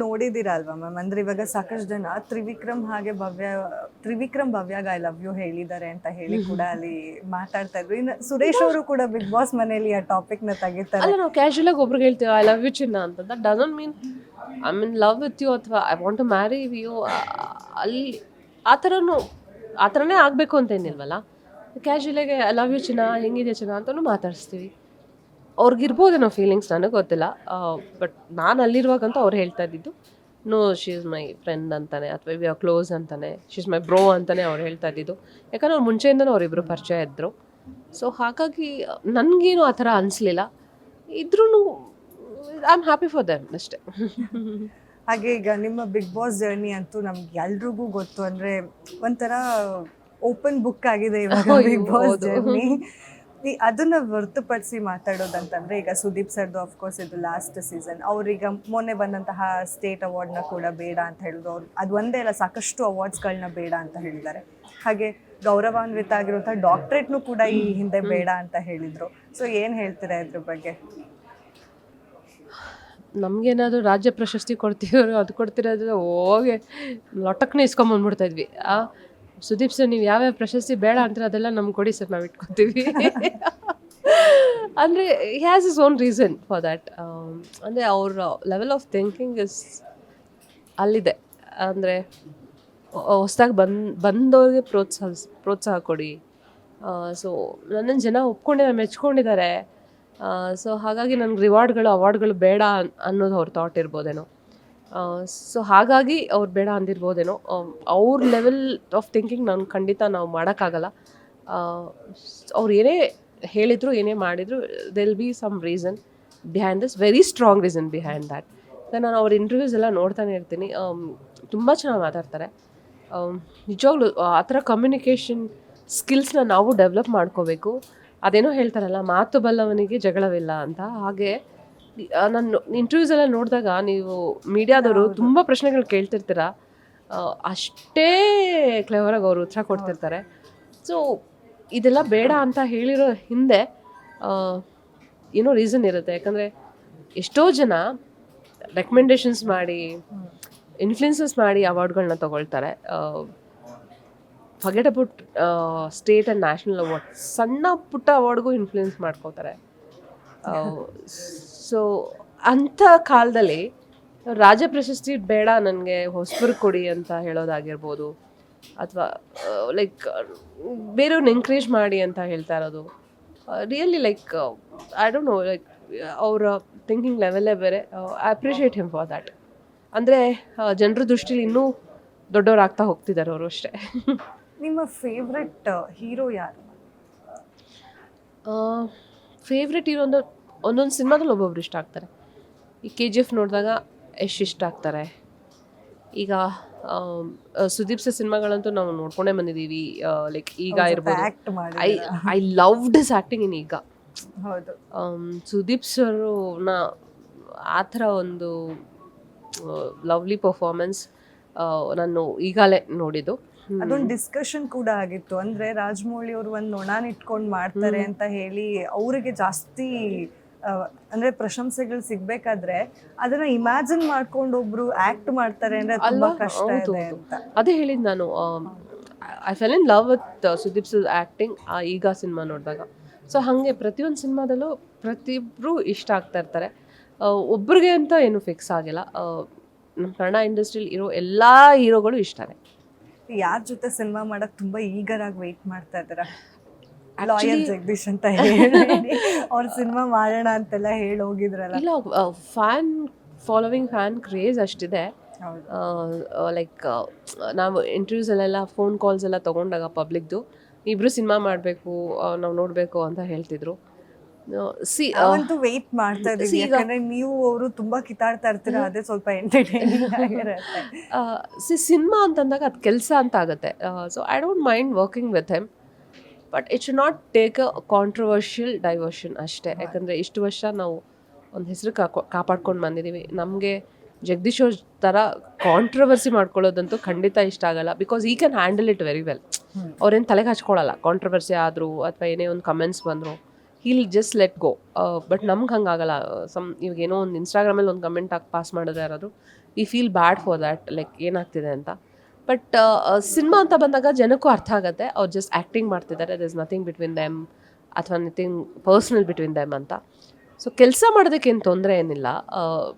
ನೋಡಿದಿರಾ ಅಲ್ವಾ ಮ್ಯಾಮ್? ಅಂದ್ರೆ ಇವಾಗ ಸಾಕಷ್ಟು ಜನ ತ್ರಿವಿಕ್ರಮ್ ಭವ್ಯಾಗ ಐ ಲವ್ ಯು ಹೇಳಿದ್ದಾರೆ ಅಂತ ಹೇಳಿ ಕೂಡ ಅಲ್ಲಿ ಮಾತಾಡ್ತಾ ಇದ್ರು. ಇನ್ನು ಸುರೇಶ್ ಅವರು ಕೂಡ ಬಿಗ್ ಬಾಸ್ ಮನೆಯಲ್ಲಿ ಆ ಟಾಪಿಕ್ ನ ತೆಗಿತಾರೆ. ಅಲ್ಲ, ನಾವು ಕ್ಯಾಶುಯಲ್ ಆಗಿ ಒಬ್ರಿಗೆ ಹೇಳ್ತೀವಿ ಐ ಲವ್ ಯು ಚಿನ್ನ ಅಂತ. That doesn't mean I mean love with you ಅಥವಾ I want to marry you. ಅಲ್ಲಿ ಆ ಥರನೇ ಆಗಬೇಕು ಅಂತ ಏನಿಲ್ವಲ್ಲ. ಕ್ಯಾಶುಯಲಾಗಿ ಐ ಲವ್ ಯು ಚಿನ್ನ, ಹೆಂಗಿದೆ ಚಿನ್ನ ಅಂತಲೂ ಮಾತಾಡಿಸ್ತೀವಿ. ಅವ್ರಿಗಿರ್ಬೋದೇನೋ ಫೀಲಿಂಗ್ಸ್, ನನಗೆ ಗೊತ್ತಿಲ್ಲ. ಬಟ್ ನಾನು ಅಲ್ಲಿರುವಾಗಂತೂ ಅವ್ರು ಹೇಳ್ತಾ ಇದ್ದಿದ್ದು no, she is my friend ಅಂತಾನೆ, ಅಥವಾ ವಿ ಆರ್ ಕ್ಲೋಸ್ ಅಂತಾನೆ, ಶಿ ಇಸ್ ಮೈ ಬ್ರೋ ಅಂತಾನೆ ಅವ್ರು ಹೇಳ್ತಾ ಇದ್ದಿದ್ದು. ಯಾಕಂದ್ರೆ ಅವ್ರು ಮುಂಚೆಯಿಂದನೂ ಅವರಿಬ್ಬರು ಪರಿಚಯ ಇದ್ದರು. ಸೊ ಹಾಗಾಗಿ ನನಗೇನು ಆ ಥರ ಅನಿಸ್ಲಿಲ್ಲ. ಇದ್ರೂ I am happy for them ಅಷ್ಟೇ. ಹಾಗೆ ಈಗ ನಿಮ್ಮ ಬಿಗ್ ಬಾಸ್ ಜರ್ನಿ ಅಂತೂ ನಮ್ಗೆ ಎಲ್ರಿಗೂ ಗೊತ್ತು. ಅಂದರೆ ಒಂಥರ ಓಪನ್ ಬುಕ್ ಆಗಿದೆ ಇವಾಗ ಬಿಗ್ ಬಾಸ್ ಜರ್ನಿ. ಅದನ್ನ ಹೊರತುಪಡಿಸಿ ಮಾತಾಡೋದಂತಂದ್ರೆ, ಈಗ ಸುದೀಪ್ ಸರ್ದು ಅಫ್ಕೋರ್ಸ್ ಇದು ಲಾಸ್ಟ್ ಸೀಸನ್. ಅವ್ರೀಗ ಮೊನ್ನೆ ಬಂದಂತಹ ಸ್ಟೇಟ್ ಅವಾರ್ಡ್ನ ಕೂಡ ಬೇಡ ಅಂತ ಹೇಳಿದ್ರು. ಅವ್ರು ಅದು ಒಂದೇ ಅಲ್ಲ, ಸಾಕಷ್ಟು ಅವಾರ್ಡ್ಸ್ಗಳನ್ನ ಬೇಡ ಅಂತ ಹೇಳಿದ್ದಾರೆ. ಹಾಗೆ ಗೌರವಾನ್ವಿತ ಆಗಿರುವಂತಹ ಡಾಕ್ಟ್ರೇಟ್ನು ಕೂಡ ಈ ಹಿಂದೆ ಬೇಡ ಅಂತ ಹೇಳಿದ್ರು. ಸೊ ಏನು ಹೇಳ್ತೀರಾ ಇದ್ರ ಬಗ್ಗೆ? ನಮಗೇನಾದರೂ ರಾಜ್ಯ ಪ್ರಶಸ್ತಿ ಕೊಡ್ತೀವ್ರು, ಅದು ಕೊಡ್ತಿರೋದ್ರೆ ಹೋಗಿ ಲೊಟಕ್ನೇ ಇಸ್ಕೊಂಬಂದ್ಬಿಡ್ತಾ ಇದ್ವಿ. ಸುದೀಪ್ ಸರ್, ನೀವು ಯಾವ್ಯಾವ ಪ್ರಶಸ್ತಿ ಬೇಡ ಅಂತೀರ ಅದೆಲ್ಲ ನಮ್ಗೆ ಕೊಡಿ ಸರ್, ನಾವು ಇಟ್ಕೊತೀವಿ. ಅಂದರೆ he has is own reason for that. ಅಂದರೆ ಅವ್ರ ಲೆವೆಲ್ ಆಫ್ ಥಿಂಕಿಂಗ್ ಇಸ್ ಅಲ್ಲಿದೆ. ಅಂದರೆ ಹೊಸ್ದಾಗಿ ಬಂದವ್ರಿಗೆ ಪ್ರೋತ್ಸಾಹ ಕೊಡಿ. ಸೊ ನನ್ನನ್ನು ಜನ ಒಪ್ಕೊಂಡಿದ್ದಾರೆ, ಮೆಚ್ಕೊಂಡಿದ್ದಾರೆ. ಸೊ ಹಾಗಾಗಿ ನನಗೆ ರಿವಾರ್ಡ್ಗಳು, ಅವಾರ್ಡ್ಗಳು ಬೇಡ ಅನ್ನೋದು ಅವ್ರ ಥಾಟ್ ಇರ್ಬೋದೇನೋ. ಸೊ ಹಾಗಾಗಿ ಅವ್ರು ಬೇಡ ಅಂದಿರ್ಬೋದೇನೋ. ಅವ್ರ ಲೆವೆಲ್ ಆಫ್ ಥಿಂಕಿಂಗ್ ಖಂಡಿತ ನಾವು ಮಾಡೋಕ್ಕಾಗಲ್ಲ. ಅವ್ರು ಏನೇ ಹೇಳಿದ್ರು, ಏನೇ ಮಾಡಿದ್ರು, there'll be some reason. Behind this, very strong reason behind that. ನಾನು ಅವ್ರ ಇಂಟರ್ವ್ಯೂಸ್ ಎಲ್ಲ ನೋಡ್ತಾನೆ ಇರ್ತೀನಿ. ತುಂಬ ಚೆನ್ನಾಗಿ ಮಾತಾಡ್ತಾರೆ. ನಿಜವಾಗ್ಲೂ ಆ ಥರ ಕಮ್ಯುನಿಕೇಷನ್ ಸ್ಕಿಲ್ಸ್ನ ನಾವು ಡೆವಲಪ್ ಮಾಡ್ಕೋಬೇಕು. ಅದೇನೋ ಹೇಳ್ತಾರಲ್ಲ, ಮಾತು ಬಲ್ಲವನಿಗೆ ಜಗಳವಿಲ್ಲ ಅಂತ. ಹಾಗೆ ನಾನು ಇಂಟರ್ವ್ಯೂಸ್ ಎಲ್ಲ ನೋಡಿದಾಗ ನೀವು ಮೀಡಿಯಾದವರು ತುಂಬ ಪ್ರಶ್ನೆಗಳು ಕೇಳ್ತಿರ್ತೀರ, ಅಷ್ಟೇ ಕ್ಲೆವರಾಗಿ ಅವರು ಉತ್ತರ ಕೊಡ್ತಿರ್ತಾರೆ. ಸೊ ಇದೆಲ್ಲ ಬೇಡ ಅಂತ ಹೇಳಿರೋ ಹಿಂದೆ ಏನೋ ರೀಸನ್ ಇರುತ್ತೆ. ಯಾಕಂದರೆ ಎಷ್ಟೋ ಜನ ರೆಕಮೆಂಡೇಶನ್ಸ್ ಮಾಡಿ, ಇನ್ಫ್ಲುಯೆನ್ಸಸ್ ಮಾಡಿ ಅವಾರ್ಡ್ಗಳನ್ನ ತೊಗೊಳ್ತಾರೆ. Forget about state and national award, ಸಣ್ಣ ಪುಟ್ಟ ಅವಾರ್ಡ್ಗೂ ಇನ್ಫ್ಲುಯೆನ್ಸ್ ಮಾಡ್ಕೋತಾರೆ. ಸೊ ಅಂಥ ಕಾಲದಲ್ಲಿ ರಾಜ್ಯ ಪ್ರಶಸ್ತಿ ಬೇಡ ನನಗೆ, ಹೊಸಬರು ಕೊಡಿ ಅಂತ ಹೇಳೋದಾಗಿರ್ಬೋದು, ಅಥವಾ ಲೈಕ್ ಬೇರೆಯವ್ರನ್ನ ಎಂಕರೇಜ್ ಮಾಡಿ ಅಂತ ಹೇಳ್ತಾ ಇರೋದು. Really like I don't know, like ಅವರ ಥಿಂಕಿಂಗ್ ಲೆವೆಲ್ಲೇ ಬೇರೆ. I appreciate him for that. ಅಂದರೆ ಜನರ ದೃಷ್ಟಿಲಿ ಇನ್ನೂ ದೊಡ್ಡವರಾಗ್ತಾ ಹೋಗ್ತಿದ್ದಾರೆ ಅವರು ಅಷ್ಟೇ. ನಿಮ್ಮ ಫೇವ್ರೆಟ್ ಹೀರೋ ಯಾರು? ಫೇವ್ರೆಟ್ ಹೀರೋ ಅಂದ್ರೆ ಒಂದೊಂದು ಸಿನಿಮಾದಲ್ಲಿ ಒಬ್ಬೊಬ್ರು ಇಷ್ಟ ಆಗ್ತಾರೆ. ಈ KGF ನೋಡಿದಾಗ ಇಷ್ಟ ಆಗ್ತಾರೆ. ಈಗ ಸುದೀಪ್ ಸರ್ ಸಿನಿಮಾಗಳಂತೂ ನಾವು ನೋಡ್ಕೊಂಡೇ ಬಂದಿದ್ದೀವಿ. ಲೈಕ್ ಈಗ ಇರ್ಬೋದು, ಆಕ್ಟ್ ಮಾಡಿ ಐ ಲವ್ಡ್ ಹಿಸ್ ಆ್ಯಕ್ಟಿಂಗ್ ಇನ್ ಈಗ. ಹೌದು, ಸುದೀಪ್ ಸರ್ನ ಆ ಥರ ಒಂದು ಲವ್ಲಿ ಪರ್ಫಾರ್ಮೆನ್ಸ್ ನಾನು ಈಗಲೇ ನೋಡಿದ್ದು. ಅದೊಂದು ಡಿಸ್ಕಷನ್ ಕೂಡ ಆಗಿತ್ತು. ಅಂದ್ರೆ ರಾಜಮೌಳಿ ಅವರು ಒಂದು ನೊಣಾನ್ ಇಟ್ಕೊಂಡು ಮಾಡ್ತಾರೆ ಅಂತ ಹೇಳಿ ಅವರಿಗೆ ಜಾಸ್ತಿ ಅಂದ್ರೆ ಪ್ರಶಂಸೆಗಳು ಸಿಗ್ಬೇಕಾದ್ರೆ ಅದನ್ನ ಇಮ್ಯಾಜಿನ್ ಮಾಡ್ಕೊಂಡು ಒಬ್ರು ಆಕ್ಟ್ ಮಾಡ್ತಾರೆ ಅಂದ್ರೆ ತುಂಬಾ ಕಷ್ಟ ಇದೆ ಅಂತ. ಅದೇ ಹೇಳಿದ್ ನಾನು, I fell in love with Sudeep sir acting ಈಗ ಸಿನಿಮಾ ನೋಡಿದಾಗ. ಸೊ ಹಾಗೆ ಪ್ರತಿಯೊಂದು ಸಿನಿಮಾದಲ್ಲೂ ಪ್ರತಿಯೊಬ್ಬರು ಇಷ್ಟ ಆಗ್ತಾ ಇರ್ತಾರೆ. ಒಬ್ರಿಗೆ ಅಂತ ಏನು ಫಿಕ್ಸ್ ಆಗಿಲ್ಲ. ನಮ್ಮ ಕನ್ನಡ ಇಂಡಸ್ಟ್ರಿಯಲ್ಲಿ ಇರೋ ಎಲ್ಲ ಹೀರೋಗಳು ಇಷ್ಟನೇ. ಯಾರ ಜೊತೆ ಸಿನಿಮಾ ಮಾಡಕ್ ತುಂಬಾ ಈಗರ್ ಆಗಿ ವೆಯ್ಟ್ ಮಾಡ್ತಾ ಇದ್ದೀರಾ? ಲಾಯರ್ ಜಗದೀಶ್ ಅಂತ ಹೇಳಿ ಅವ್ರ ಸಿನಿಮಾ ಮಾಡೋಣ ಅಂತೆಲ್ಲ ಹೇಳಿ ಹೋಗಿದ್ರಲ್ಲ. ಇಲ್ಲ, ಫ್ಯಾನ್ ಫಾಲೋವಿಂಗ್, ಫ್ಯಾನ್ ಕ್ರೇಜ್ ಅಷ್ಟಿದೆ. ಲೈಕ್ ನಾವು ಇಂಟರ್ವ್ಯೂಸಲ್ಲೆಲ್ಲ ಫೋನ್ ಕಾಲ್ಸ್ ಎಲ್ಲ ತೊಗೊಂಡಾಗ ಪಬ್ಲಿಕ್ದು, ಇಬ್ಬರು ಸಿನಿಮಾ ಮಾಡಬೇಕು, ನಾವು ನೋಡಬೇಕು ಅಂತ ಹೇಳ್ತಿದ್ರು. ನಾವಂತೂ ವೆಯ್ಟ್ ಮಾಡ್ತಾ ಇದೀವಿ, ಯಾಕಂದ್ರೆ ನೀವು ಅವರು ತುಂಬಾ ಕಿತ್ತಾಡ್ತಾ ಇರ್ತೀರ, ಅದೇ ಸ್ವಲ್ಪ ಎಂಟರ್ಟೈನಿಂಗ್ ಆಗಿರುತ್ತೆ. ಸಿನಿಮಾ ಅಂತಂದಾಗ ಅದು ಕೆಲಸ ಅಂತ ಆಗುತ್ತೆ. So I don't mind working with him, but it should not take a controversial diversion ಅಷ್ಟೇ. ಯಾಕಂದರೆ ಇಷ್ಟು ವರ್ಷ ನಾವು ಒಂದು ಹೆಸರು ಕಾಪಾಡ್ಕೊಂಡು ಬಂದಿದ್ದೀವಿ. ನಮಗೆ ಜಗದೀಶ್ ಅವ್ರ ಥರ ಕಾಂಟ್ರವರ್ಸಿ ಮಾಡ್ಕೊಳ್ಳೋದಂತೂ ಖಂಡಿತ ಇಷ್ಟ ಆಗಲ್ಲ. ಬಿಕಾಸ್ ಈ can handle it very well. ಅವ್ರೇನು ತಲೆಗೆ ಹಚ್ಕೊಳ್ಳಲ್ಲ. ಕಾಂಟ್ರವರ್ಸಿ ಆದರೂ ಅಥವಾ ಏನೇ ಒಂದು ಕಮೆಂಟ್ಸ್ ಬಂದರು, heal just let go. But ನಮ್ಗೆ ಹಂಗಾಗಲ್ಲ. ಇವಾಗ ಏನೋ ಒಂದು ಇನ್ಸ್ಟಾಗ್ರಾಮಲ್ಲಿ ಒಂದು ಕಮೆಂಟ್ ಹಾಕಿ ಪಾಸ್ ಮಾಡಿದ್ರೆ ಯಾರಾದರೂ, we feel bad for that, like ಏನಾಗ್ತಿದೆ ಅಂತ. ಬಟ್ ಸಿನಿಮಾ ಅಂತ ಬಂದಾಗ ಜನಕ್ಕೂ ಅರ್ಥ ಆಗುತ್ತೆ, ಅವ್ರು ಜಸ್ಟ್ ಆ್ಯಕ್ಟಿಂಗ್ ಮಾಡ್ತಿದ್ದಾರೆ, there is nothing between them ಅಥವಾ ನಥಿಂಗ್ ಪರ್ಸ್ನಲ್ ಬಿಟ್ವೀನ್ ದೆಮ್ ಅಂತ. ಸೊ ಕೆಲಸ ಮಾಡೋದಕ್ಕೆ ಏನು ತೊಂದರೆ ಏನಿಲ್ಲ.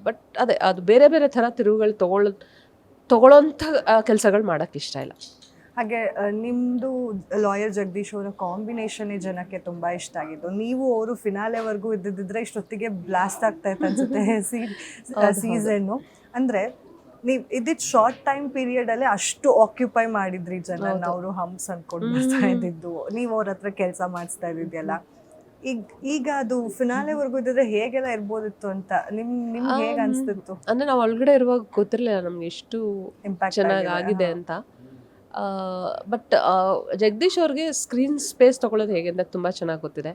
ಬಟ್ ಅದೇ ಅದು ಬೇರೆ ಬೇರೆ ಥರ ತಿರುವುಗಳು ತೊಗೊಳ್ಳೋಂಥ ಕೆಲಸಗಳು ಮಾಡೋಕ್ಕೆ ಇಷ್ಟ ಇಲ್ಲ. ಹಾಗೆ ನಿಮ್ಮದು ಲಾಯರ್ ಜಗದೀಶ್ ಅವರ ಕಾಂಬಿನೇಷನ್ನೇ ಜನಕ್ಕೆ ತುಂಬ ಇಷ್ಟ ಆಗಿದ್ದು. ನೀವು ಅವರು ಫಿನಾಲೆವರೆಗೂ ಇದ್ದಿದ್ದರೆ ಇಷ್ಟೊತ್ತಿಗೆ ಬ್ಲಾಸ್ಟ್ ಆಗ್ತಾ ಇತ್ತು ಅನ್ಸುತ್ತೆ ಸೀಸನ್ನು. ಅಂದರೆ ನೀವು ಇದ್ದಿದ್ದು ಶಾರ್ಟ್ ಟೈಮ್ ಪೀರಿಯಡಲ್ಲೇ ಅಷ್ಟು ಆಕ್ಯುಪೈ ಮಾಡಿದ್ರಿ ಜನ. ಅವರು ಹಂಪ್ಸ್ ಅಂದ್ಕೊಂಡು ಮಾಡ್ತಾ ಇದ್ದಿದ್ದು, ನೀವು ಅವ್ರ ಹತ್ರ ಕೆಲಸ ಮಾಡಿಸ್ತಾ ಇದ್ದಿದ್ದೆಲ್ಲ. ಈಗ ಅದು ಫಿನಾಲೆವರೆಗೂ ಇದ್ದಿದ್ರೆ ಹೇಗೆಲ್ಲ ಇರ್ಬೋದಿತ್ತು ಅಂತ ನಿಮ್ಗೆ ಹೇಗೆ ಅನಿಸ್ತಿತ್ತು? ಅಂದರೆ ನಾವು ಒಳಗಡೆ ಇರುವಾಗ ಗೊತ್ತಿರಲಿಲ್ಲ ನಮ್ಗೆ ಎಷ್ಟು ಇಂಪ್ಯಾಕ್ಟ್ ಚೆನ್ನಾಗಿ ಆಗಿದೆ ಅಂತ. ಬಟ್ ಜಗದೀಶ್ ಅವ್ರಿಗೆ ಸ್ಕ್ರೀನ್ ಸ್ಪೇಸ್ ತೊಗೊಳೋದು ಹೇಗೆ ಅಂತ ತುಂಬ ಚೆನ್ನಾಗಿ ಗೊತ್ತಿದೆ.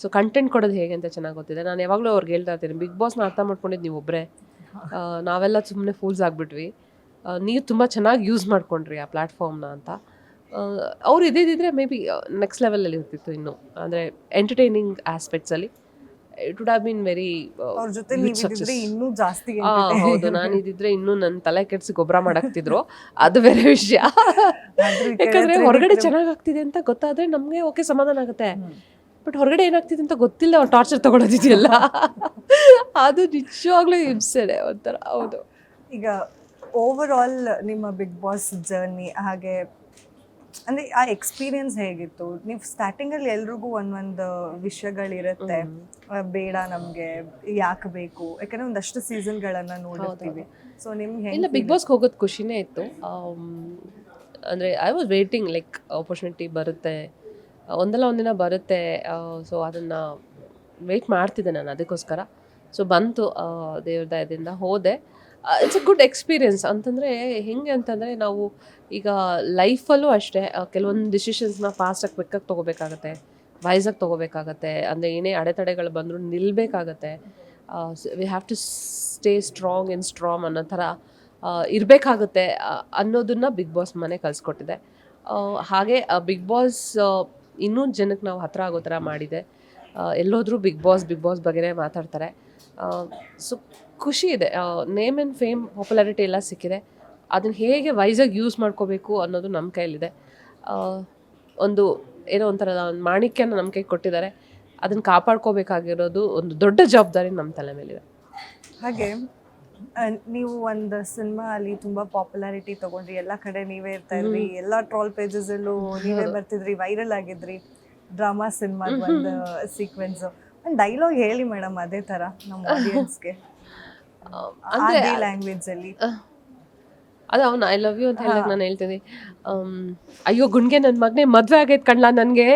ಸೊ ಕಂಟೆಂಟ್ ಕೊಡೋದು ಹೇಗೆ ಅಂತ ಚೆನ್ನಾಗಿ ಗೊತ್ತಿದೆ. ನಾನು ಯಾವಾಗಲೂ ಅವ್ರಿಗೆ ಹೇಳ್ತಾ ಇರ್ತೀನಿ, ಬಿಗ್ ಬಾಸ್ನ ಅರ್ಥ ಮಾಡ್ಕೊಂಡಿದ್ದು ನೀವು ಒಬ್ಬರೇ, ನಾವೆಲ್ಲ ಸುಮ್ಮನೆ ಫೂಲ್ಸ್ ಆಗಿಬಿಟ್ವಿ, ನೀವು ತುಂಬ ಚೆನ್ನಾಗಿ ಯೂಸ್ ಮಾಡ್ಕೊಂಡ್ರಿ ಆ ಪ್ಲ್ಯಾಟ್ಫಾರ್ಮ್ನ ಅಂತ. ಅವ್ರು ಇದ್ದಿದ್ದರೆ ಮೇ ಬಿ ನೆಕ್ಸ್ಟ್ ಲೆವೆಲಲ್ಲಿ ಇರ್ತಿತ್ತು ಇನ್ನೂ. ಅಂದರೆ ಎಂಟರ್ಟೈನಿಂಗ್ ಆಸ್ಪೆಕ್ಟ್ಸಲ್ಲಿ it would have been very ಇನ್ನೂ ಜಾಸ್ತಿ. ಹೌದು, ನಾನು ಇದ್ದಿದ್ರೆ ಇನ್ನೂ ನನ್ನ ತಲೆ ಕೆಡಿಸಿ ಗೊಬ್ಬರ ಮಾಡಾಕ್ತಿದ್ರು, ಅದು ಬೇರೆ ವಿಷಯ. ಯಾಕಂದರೆ ಹೊರಗಡೆ ಚೆನ್ನಾಗಿ ಆಗ್ತಿದೆ ಅಂತ ಗೊತ್ತಾದರೆ ನಮಗೆ ಓಕೆ ಸಮಾಧಾನ ಆಗುತ್ತೆ. ಬಟ್ ಹೊರಗಡೆ ಏನಾಗ್ತಿದೆ ಅಂತ ಗೊತ್ತಿಲ್ಲ, ಅವ್ರು ಟಾರ್ಚರ್ ತೊಗೊಳೋದಿದೆಯಲ್ಲ, ಅದು ನಿಜವಾಗ್ಲೂ ಹಿಂಸೆನೆ ಒಂಥರ. ಹೌದು. ಈಗ ಓವರ್ ಆಲ್ ನಿಮ್ಮ ಬಿಗ್ ಬಾಸ್ ಜರ್ನಿ, ಹಾಗೆ ಅಂದರೆ ಆ ಎಕ್ಸ್ಪೀರಿಯನ್ಸ್ ಹೇಗಿತ್ತು? ನೀವು ಸ್ಟಾರ್ಟಿಂಗಲ್ಲಿ ಎಲ್ರಿಗೂ ಒಂದೊಂದು ವಿಷಯಗಳಿರುತ್ತೆ, ಬೇಡ ನಮಗೆ ಯಾಕೆ ಬೇಕು, ಯಾಕಂದರೆ ಒಂದಷ್ಟು ಸೀಸನ್ಗಳನ್ನು ನೋಡಿರ್ತೀವಿ. ಸೊ ನಿಮ್ಗೆ ಇಲ್ಲ, ಬಿಗ್ ಬಾಸ್ಗೆ ಹೋಗೋದು ಖುಷಿನೇ ಇತ್ತು. ಅಂದರೆ I was waiting, like opportunity ಬರುತ್ತೆ, ಒಂದಲ್ಲ ಒಂದಿನ ಬರುತ್ತೆ. ಸೊ ಅದನ್ನು ವೆಯ್ಟ್ ಮಾಡ್ತಿದ್ದೆ ನಾನು ಅದಕ್ಕೋಸ್ಕರ. ಸೊ ಬಂತು ದೇವ್ರ ದಯದಿಂದ ಹೋದೆ. It's a good experience. ಅಂತಂದರೆ ಹೆಂಗೆ ಅಂತಂದರೆ ನಾವು ಈಗ ಲೈಫಲ್ಲೂ ಅಷ್ಟೇ ಕೆಲವೊಂದು ಡಿಸಿಷನ್ಸ್ನ ಫಾಸ್ಟಾಗಿ ಕ್ವಿಕ್ಕಾಗಿ ತೊಗೋಬೇಕಾಗತ್ತೆ, ವೈಸಾಗಿ ತೊಗೋಬೇಕಾಗತ್ತೆ. ಅಂದರೆ ಏನೇ ಅಡೆತಡೆಗಳು ಬಂದರೂ ನಿಲ್ಲಬೇಕಾಗತ್ತೆ. We have to stay strong and strong ಅನ್ನೋ ಥರ ಇರಬೇಕಾಗುತ್ತೆ ಅನ್ನೋದನ್ನು ಬಿಗ್ ಬಾಸ್ ಮನೆ ಕಲಿಸ್ಕೊಟ್ಟಿದೆ. ಹಾಗೆ ಬಿಗ್ ಬಾಸ್ ಇನ್ನೂ ಜನಕ್ಕೆ ನಾವು ಹತ್ರ ಆಗೋ ಥರ ಮಾಡಿದೆ. ಎಲ್ಲೋದ್ರೂ ಬಿಗ್ ಬಾಸ್ ಬಗ್ಗೆನೇ ಮಾತಾಡ್ತಾರೆ. ಸೊ ಖುಷಿ ಇದೆ. ನೇಮ್ ಆ್ಯಂಡ್ ಫೇಮ್ ಪಾಪ್ಯುಲಾರಿಟಿ ಎಲ್ಲ ಸಿಕ್ಕಿದೆ. ಅದನ್ನು ಹೇಗೆ ವೈಸಾಗಿ ಯೂಸ್ ಮಾಡ್ಕೋಬೇಕು ಅನ್ನೋದು ನಮ್ಮ ಕೈಲಿದೆ. ಒಂದು ಏನೋ ಒಂಥರ ಒಂದು ಮಾಣಿಕ್ಯನ ನಮ್ಮ ಕೈಗೆ ಕೊಟ್ಟಿದ್ದಾರೆ. ಅದನ್ನು ಕಾಪಾಡ್ಕೋಬೇಕಾಗಿರೋದು ಒಂದು ದೊಡ್ಡ ಜವಾಬ್ದಾರಿ ನಮ್ಮ ತಲೆ ಮೇಲಿದೆ. ಹಾಗೆ ನೀವು ಒಂದು ಸಿನಿಮಾ ಅಲ್ಲಿ ತುಂಬಾ ಪಾಪ್ಯುಲಾರಿಟಿ ತಗೊಂಡ್ರಿ, ಎಲ್ಲ ಕಡೆ ನೀವೇ ಇರ್ತಾ ಇದ್ರಿ, ಎಲ್ಲ ಟ್ರೋಲ್ ಪೇಜಸ್ ಅಲ್ಲೂ ನೀವೇ ಬರ್ತಿದ್ರಿ, ವೈರಲ್ ಆಗಿದ್ರಿ. ಡ್ರಾಮಾ ಸಿನಿಮಾದ ಒಂದು ಸೀಕ್ವೆನ್ಸ್, ಒಂದು ಡೈಲಾಗ್ ಹೇಳಿ ಮೇಡಮ್ ಅದೇ ತರ ನಮ್ಮ ಆಡಿಯನ್ಸ್ಗೆ ಲ್ಯಾಂಗ್ವೇಜ್ ಅಲ್ಲಿ. ಅದು ಅವ್ನು ಐ ಲವ್ ಯು ಅಂತ ಹೇಳಿದಾಗ ನಾನು ಹೇಳ್ತೀನಿ, ಅಯ್ಯೋ ಗುಂಡ್ಗೆ ನನ್ನ ಮಗನೇ ಮದುವೆ ಆಗೈತೆ ಕಣ್ಲ, ನನಗೆ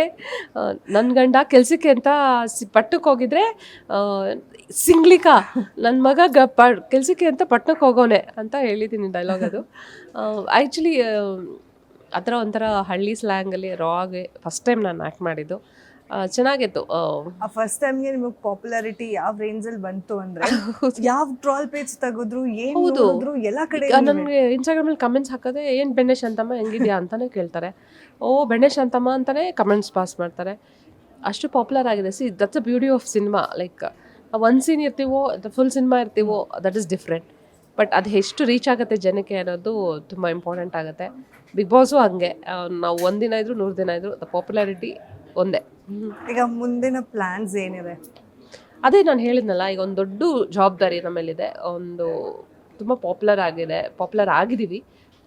ನನ್ನ ಗಂಡ ಕೆಲ್ಸಕ್ಕೆ ಅಂತ ಪಟ್ಟಕ್ಕೆ ಹೋಗಿದ್ರೆ ಸಿಂಗ್ಲಿಕ ನನ್ನ ಮಗ ಕೆಲ್ಸಕ್ಕೆ ಅಂತ ಪಟ್ಟಣಕ್ಕೆ ಹೋಗೋನೆ ಅಂತ ಹೇಳಿದ್ದೀನಿ ಡೈಲಾಗ್. ಅದು ಆ್ಯಕ್ಚುಲಿ ಆ ಥರ ಒಂಥರ ಹಳ್ಳಿ ಸ್ಲ್ಯಾಂಗಲ್ಲಿ ರಾ ಆಗಿ ಫಸ್ಟ್ ಟೈಮ್ ನಾನು ಆ್ಯಕ್ಟ್ ಮಾಡಿದ್ದು. ಚೆನ್ನಾಗಿತ್ತು. ಫಸ್ಟ್ ಟೈಮ್ಗೆ ನಿಮಗೆ ಪಾಪ್ಯುಲಾರಿಟಿ ಯಾವ ರೇಂಜಲ್ಲಿ ಬಂತು ಅಂದ್ರೆ ಯಾವ ಟ್ರಾಲ್ ಪೇಜ್ ತೆಗೆದ್ರು ಏನು ನೋಡಿದ್ರು ಎಲ್ಲ ಕಡೆ ನನಗೆ ಇನ್ಸ್ಟಾಗ್ರಾಮಲ್ಲಿ ಕಮೆಂಟ್ಸ್ ಹಾಕೋದೆ ಏನು ಬೆಣ್ಣೆ ಶಾಂತಮ್ಮ ಹೆಂಗಿದ್ಯಾ ಅಂತಲೇ ಕೇಳ್ತಾರೆ. ಓ ಬೆಣ್ಣೆ ಶಾಂತಮ್ಮ ಅಂತಲೇ ಕಮೆಂಟ್ಸ್ ಪಾಸ್ ಮಾಡ್ತಾರೆ. ಅಷ್ಟು ಪಾಪ್ಯುಲರ್ ಆಗಿದೆ. See that's a beauty of cinema. Like ಒಂದು ಸೀನ್ ಇರ್ತೀವೋ ಫುಲ್ ಸಿನಿಮಾ ಇರ್ತೀವೋ ದಟ್ ಇಸ್ ಡಿಫ್ರೆಂಟ್. ಬಟ್ ಅದು ಎಷ್ಟು ರೀಚ್ ಆಗುತ್ತೆ ಜನಕ್ಕೆ ಅನ್ನೋದು ತುಂಬ ಇಂಪಾರ್ಟೆಂಟ್ ಆಗುತ್ತೆ. ಬಿಗ್ ಬಾಸು ಹಂಗೆ, ನಾವು ಒಂದಿನ ಇದ್ರು 100 ದಿನ ಇದ್ರು ದ ಪಾಪ್ಯುಲಾರಿಟಿ ಒಂದೇ. ಈಗ ಮುಂದಿನ ಪ್ಲಾನ್ಸ್ ಏನಿದೆ? ಅದೇ ನಾನು ಹೇಳಿದ್ನಲ್ಲ, ಈಗ ಒಂದು ದೊಡ್ಡ ಜವಾಬ್ದಾರಿ ನಮ್ಮಲ್ಲಿದೆ. ಒಂದು ತುಂಬ ಪಾಪ್ಯುಲರ್ ಆಗಿದ್ದೀವಿ.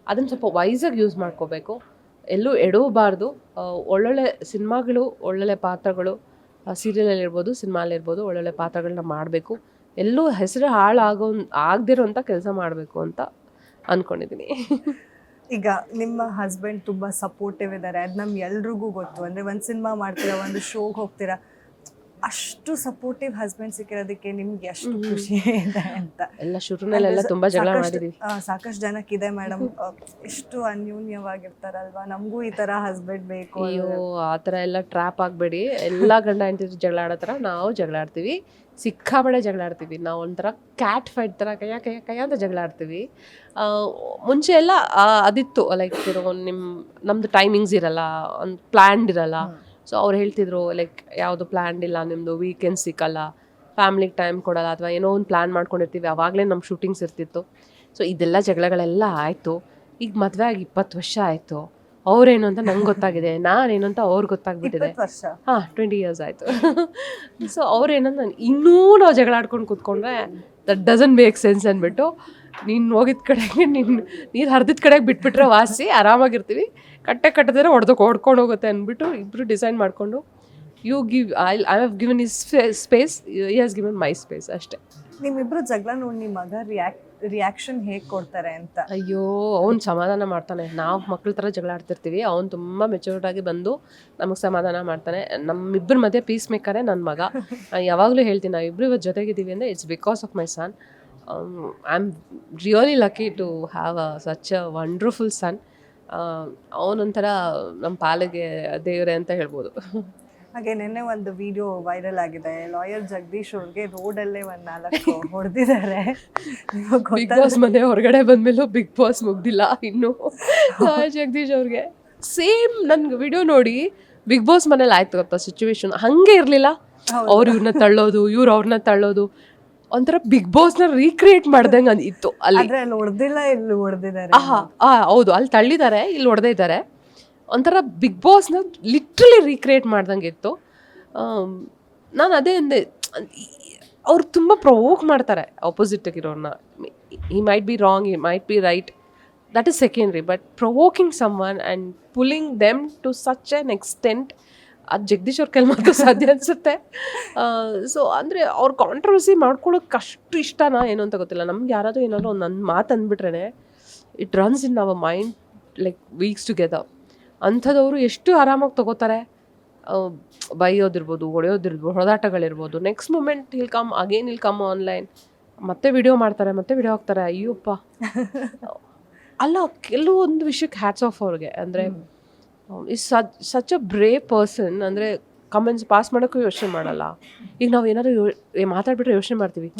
ಅದನ್ನು ಸ್ವಲ್ಪ ವೈಸಾಗಿ ಯೂಸ್ ಮಾಡ್ಕೋಬೇಕು, ಎಲ್ಲೂ ಎಡವಬಾರ್ದು. ಒಳ್ಳೊಳ್ಳೆ ಸಿನಿಮಾಗಳು, ಒಳ್ಳೊಳ್ಳೆ ಪಾತ್ರಗಳು, ಸೀರಿಯಲಲ್ಲಿರ್ಬೋದು ಸಿನಿಮಾಲಿರ್ಬೋದು ಒಳ್ಳೊಳ್ಳೆ ಪಾತ್ರಗಳನ್ನ ಮಾಡಬೇಕು. ಎಲ್ಲೂ ಹೆಸರು ಆಗದಿರೋಂಥ ಕೆಲಸ ಮಾಡಬೇಕು ಅಂತ ಅಂದ್ಕೊಂಡಿದ್ದೀನಿ. ಈಗ ನಿಮ್ಮ ಹಸ್ಬೆಂಡ್ ತುಂಬಾ ಸಪೋರ್ಟಿವ್ ಇದ್ದಾರೆ, ಅದು ನಮ್ಗೆ ಎಲ್ರಿಗೂ ಗೊತ್ತು. ಅಂದರೆ ಒಂದು ಸಿನಿಮಾ ಮಾಡ್ತೀರಾ, ಒಂದು ಶೋಗೆ ಹೋಗ್ತೀರಾ, ಅಷ್ಟು ಸಪೋರ್ಟಿವ್ ಹಸ್ಬೆಂಡ್ ಸಿಕ್ಕಿರೋದಕ್ಕೆ ನಿಮ್ಗೆ ಎಷ್ಟು ಖುಷಿ ಇದೆ ಅಂತ. ಎಲ್ಲ ಶುರುನಲ್ಲೆಲ್ಲ ತುಂಬ ಜಗಳ ಮಾಡಿದ್ವಿ. ಸಾಕಷ್ಟು ಜನಕ್ಕಿದೆ ಮೇಡಮ್, ಎಷ್ಟು ಅನ್ಯೂನ್ಯವಾಗಿರ್ತಾರಲ್ವಾ, ನಮಗೂ ಈ ಥರ ಹಸ್ಬೆಂಡ್ ಬೇಕು. ಅಯ್ಯೋ ಆ ಥರ ಎಲ್ಲ ಟ್ರ್ಯಾಪ್ ಆಗಬೇಡಿ. ಎಲ್ಲ ಗಂಡ ಹೆಂಡತಿ ಜಗಳ ಆಡೋ ಥರ ನಾವು ಜಗಳ ಆಡ್ತೀವಿ, ಸಿಕ್ಕಾಬಡೆ ಜಗಳ ಆಡ್ತೀವಿ. ನಾವು ಒಂಥರ ಕ್ಯಾಟ್ ಫೈಟ್ ಥರ ಕೈಯ ಅಂತ ಜಗಳ ಆಡ್ತೀವಿ. ಮುಂಚೆ ಎಲ್ಲ ಅದಿತ್ತು, ಲೈಕ್ ನಮ್ಮದು ಟೈಮಿಂಗ್ಸ್ ಇರಲ್ಲ, ಒಂದು ಪ್ಲ್ಯಾನ್ಡ್ ಇರಲ್ಲ. ಸೊ ಅವ್ರು ಹೇಳ್ತಿದ್ರು ಲೈಕ್ ಯಾವುದು ಪ್ಲ್ಯಾನ್ಡ್ ಇಲ್ಲ ನಿಮ್ಮದು, ವೀಕೆಂಡ್ಸ್ ಸಿಕ್ಕಲ್ಲ, ಫ್ಯಾಮ್ಲಿಗೆ ಟೈಮ್ ಕೊಡಲ್ಲ, ಅಥವಾ ಏನೋ ಒಂದು ಪ್ಲ್ಯಾನ್ ಮಾಡ್ಕೊಂಡಿರ್ತೀವಿ, ಆವಾಗಲೇ ನಮ್ಮ ಶೂಟಿಂಗ್ಸ್ ಇರ್ತಿತ್ತು. ಸೊ ಇದೆಲ್ಲ ಜಗಳಗಳೆಲ್ಲ ಆಯಿತು. ಈಗ ಮದುವೆ ಆಗಿ 20 ವರ್ಷ ಆಯಿತು. ಅವ್ರೇನು ಅಂತ ನಂಗೆ ಗೊತ್ತಾಗಿದೆ, ನಾನೇನು ಅಂತ ಅವ್ರಿಗೆ ಗೊತ್ತಾಗ್ಬಿಟ್ಟಿದೆ. 20 years ಆಯಿತು. ಸೊ ಅವ್ರೇನಂತ ಇನ್ನೂ ನಾವು ಜಗಳ ಆಡ್ಕೊಂಡು ಕೂತ್ಕೊಂಡ್ರೆ ದಟ್ ಡಸಂಟ್ ಮೇಕ್ ಸೆನ್ಸ್ ಅಂದ್ಬಿಟ್ಟು, ನೀನು ಹೋಗಿದ ಕಡೆಗೆ ನೀರು ಹರಿದಿದ್ದ ಕಡೆಗೆ ಬಿಟ್ಬಿಟ್ರೆ ವಾಸಿ, ಆರಾಮಾಗಿರ್ತೀವಿ. ಕಟ್ಟದಿದ್ರೆ ಹೊಡ್ಕೊಂಡು ಹೋಗುತ್ತೆ ಅಂದ್ಬಿಟ್ಟು ಇಬ್ಬರು ಡಿಸೈಡ್ ಮಾಡಿಕೊಂಡು you give I have given his space, he has given my space ಅಷ್ಟೇ. ನಿಮ್ಮಿಬ್ರು ಜಗಳ ನೋಡಿ ನಿಮ್ಮ ಮಗ ರಿಯಾಕ್ಷನ್ ಹೇಗೆ ಕೊಡ್ತಾರೆ ಅಂತ? ಅಯ್ಯೋ ಅವ್ನು ಸಮಾಧಾನ ಮಾಡ್ತಾನೆ. ನಾವು ಮಕ್ಳ ಥರ ಜಗಳ ಆಡ್ತಿರ್ತೀವಿ, ಅವ್ನು ತುಂಬ ಮೆಚೂರ್ಡಾಗಿ ಬಂದು ನಮಗೆ ಸಮಾಧಾನ ಮಾಡ್ತಾನೆ. ನಮ್ಮಿಬ್ಬರ ಮಧ್ಯೆ ಪೀಸ್ ಮೇಕರೇ ನನ್ನ ಮಗ. ಯಾವಾಗಲೂ ಹೇಳ್ತೀನಿ, ನಾವು ಇಬ್ಬರು ಇವತ್ತು ಜೊತೆಗಿದ್ದೀವಿ ಅಂದರೆ it's because of my son. I am really lucky to have such a wonderful son. ಅವನೊಂಥರ ನಮ್ಮ ಪಾಲಿಗೆ ದೇವರೇ ಅಂತ ಹೇಳ್ಬೋದು. ಹಾಗೆ ನಿನ್ನೆ ಒಂದು ವಿಡಿಯೋ ವೈರಲ್ ಆಗಿದೆ, ಲಾಯರ್ ಜಗದೀಶ್ ಅವ್ರಿಗೆ ರೋಡಲ್ಲೇ 4 ಹೊಡೆದಿದ್ದಾರೆ. ಬಿಗ್ ಬಾಸ್ ಮನೆ ಹೊರಗಡೆ ಬಂದ್ಮೇಲೂ ಬಿಗ್ ಬಾಸ್ ಮುಗ್ದಿಲ್ಲ ಇನ್ನು. ಲಾಯರ್ ಜಗದೀಶ್ ಅವ್ರಿಗೆ ಸೇಮ್ ನನ್ಗೆ ವಿಡಿಯೋ ನೋಡಿ ಬಿಗ್ ಬಾಸ್ ಮನೇಲಿ ಆಯ್ತು ಗೊತ್ತಾ ಸಿಚುವೇಶನ್, ಹಂಗೆ ಇರಲಿಲ್ಲ. ಅವ್ರು ಇವ್ರನ್ನ ತಳ್ಳೋದು, ಇವ್ರು ಅವ್ರನ್ನ ತಳ್ಳೋದು, ಒಂಥರ ಬಿಗ್ ಬಾಸ್ನ ರೀಕ್ರಿಯೇಟ್ ಮಾಡ್ದಂಗೆ ಇತ್ತು ಅಲ್ಲಿ. ಹೊಡೆದಿಲ್ಲ, ಇಲ್ಲಿ ಹೊಡೆದಿದ್ದಾರೆ. ಹೌದು, ಅಲ್ಲಿ ತಳ್ಳಿದ್ದಾರೆ, ಇಲ್ಲಿ ಹೊಡೆದೇ ಇದ್ದಾರೆ. ಒಂಥರ ಬಿಗ್ ಬಾಸ್ನ ಲಿಟ್ರಲಿ ರೀಕ್ರಿಯೇಟ್ ಮಾಡ್ದಂಗೆ ಇತ್ತು. ನಾನು ಅದೇ ಅಂದೆ, ಅವ್ರು ತುಂಬ ಪ್ರೊವೋಕ್ ಮಾಡ್ತಾರೆ ಆಪೋಸಿಟಿಗಿರೋರನ್ನ. He might be wrong, he might be right, that is secondary. But provoking someone and pulling them to such an extent, ಅದು ಜಗದೀಶ್ ಅವ್ರ ಕೈಲಿ ಮಾತ್ರ ಸಾಧ್ಯ ಅನಿಸುತ್ತೆ. ಸೊ ಅಂದರೆ ಅವ್ರು ಕಾಂಟ್ರವರ್ಸಿ ಮಾಡ್ಕೊಳ್ಳೋಕೆ ಅಷ್ಟು ಇಷ್ಟನಾ ಏನು ಅಂತ ಗೊತ್ತಿಲ್ಲ. ನಮ್ಗೆ ಯಾರಾದರೂ ಏನಾದರೂ ಒಂದು ನನ್ನ ಮಾತು ಅಂದ್ಬಿಟ್ರೆ it runs in our mind like weeks together. ಅಂಥದವರು ಎಷ್ಟು ಆರಾಮಾಗಿ ತೊಗೋತಾರೆ. ಬೈಯೋದಿರ್ಬೋದು, ಹೊಡೆದಾಟಗಳಿರ್ಬೋದು. Next moment will come online, ಮತ್ತೆ ವಿಡಿಯೋ ಮಾಡ್ತಾರೆ, ಮತ್ತೆ ವಿಡಿಯೋ ಹಾಕ್ತಾರೆ. ಅಯ್ಯಪ್ಪ ಅಲ್ಲ, ಕೆಲವೊಂದು ವಿಷಯಕ್ಕೆ ಹ್ಯಾಟ್ಸ್ ಆಫ್ ಅವ್ರಿಗೆ. ಅಂದರೆ is such a brave person. ಅಂದರೆ ಕಮೆಂಟ್ಸ್ ಪಾಸ್ ಮಾಡೋಕ್ಕೂ ಯೋಚನೆ ಮಾಡಲ್ಲ. ಈಗ ನಾವು ಏನಾದ್ರು ಮಾತಾಡ್ಬಿಟ್ರೆ ಯೋಚನೆ ಮಾಡ್ತೀವಿ,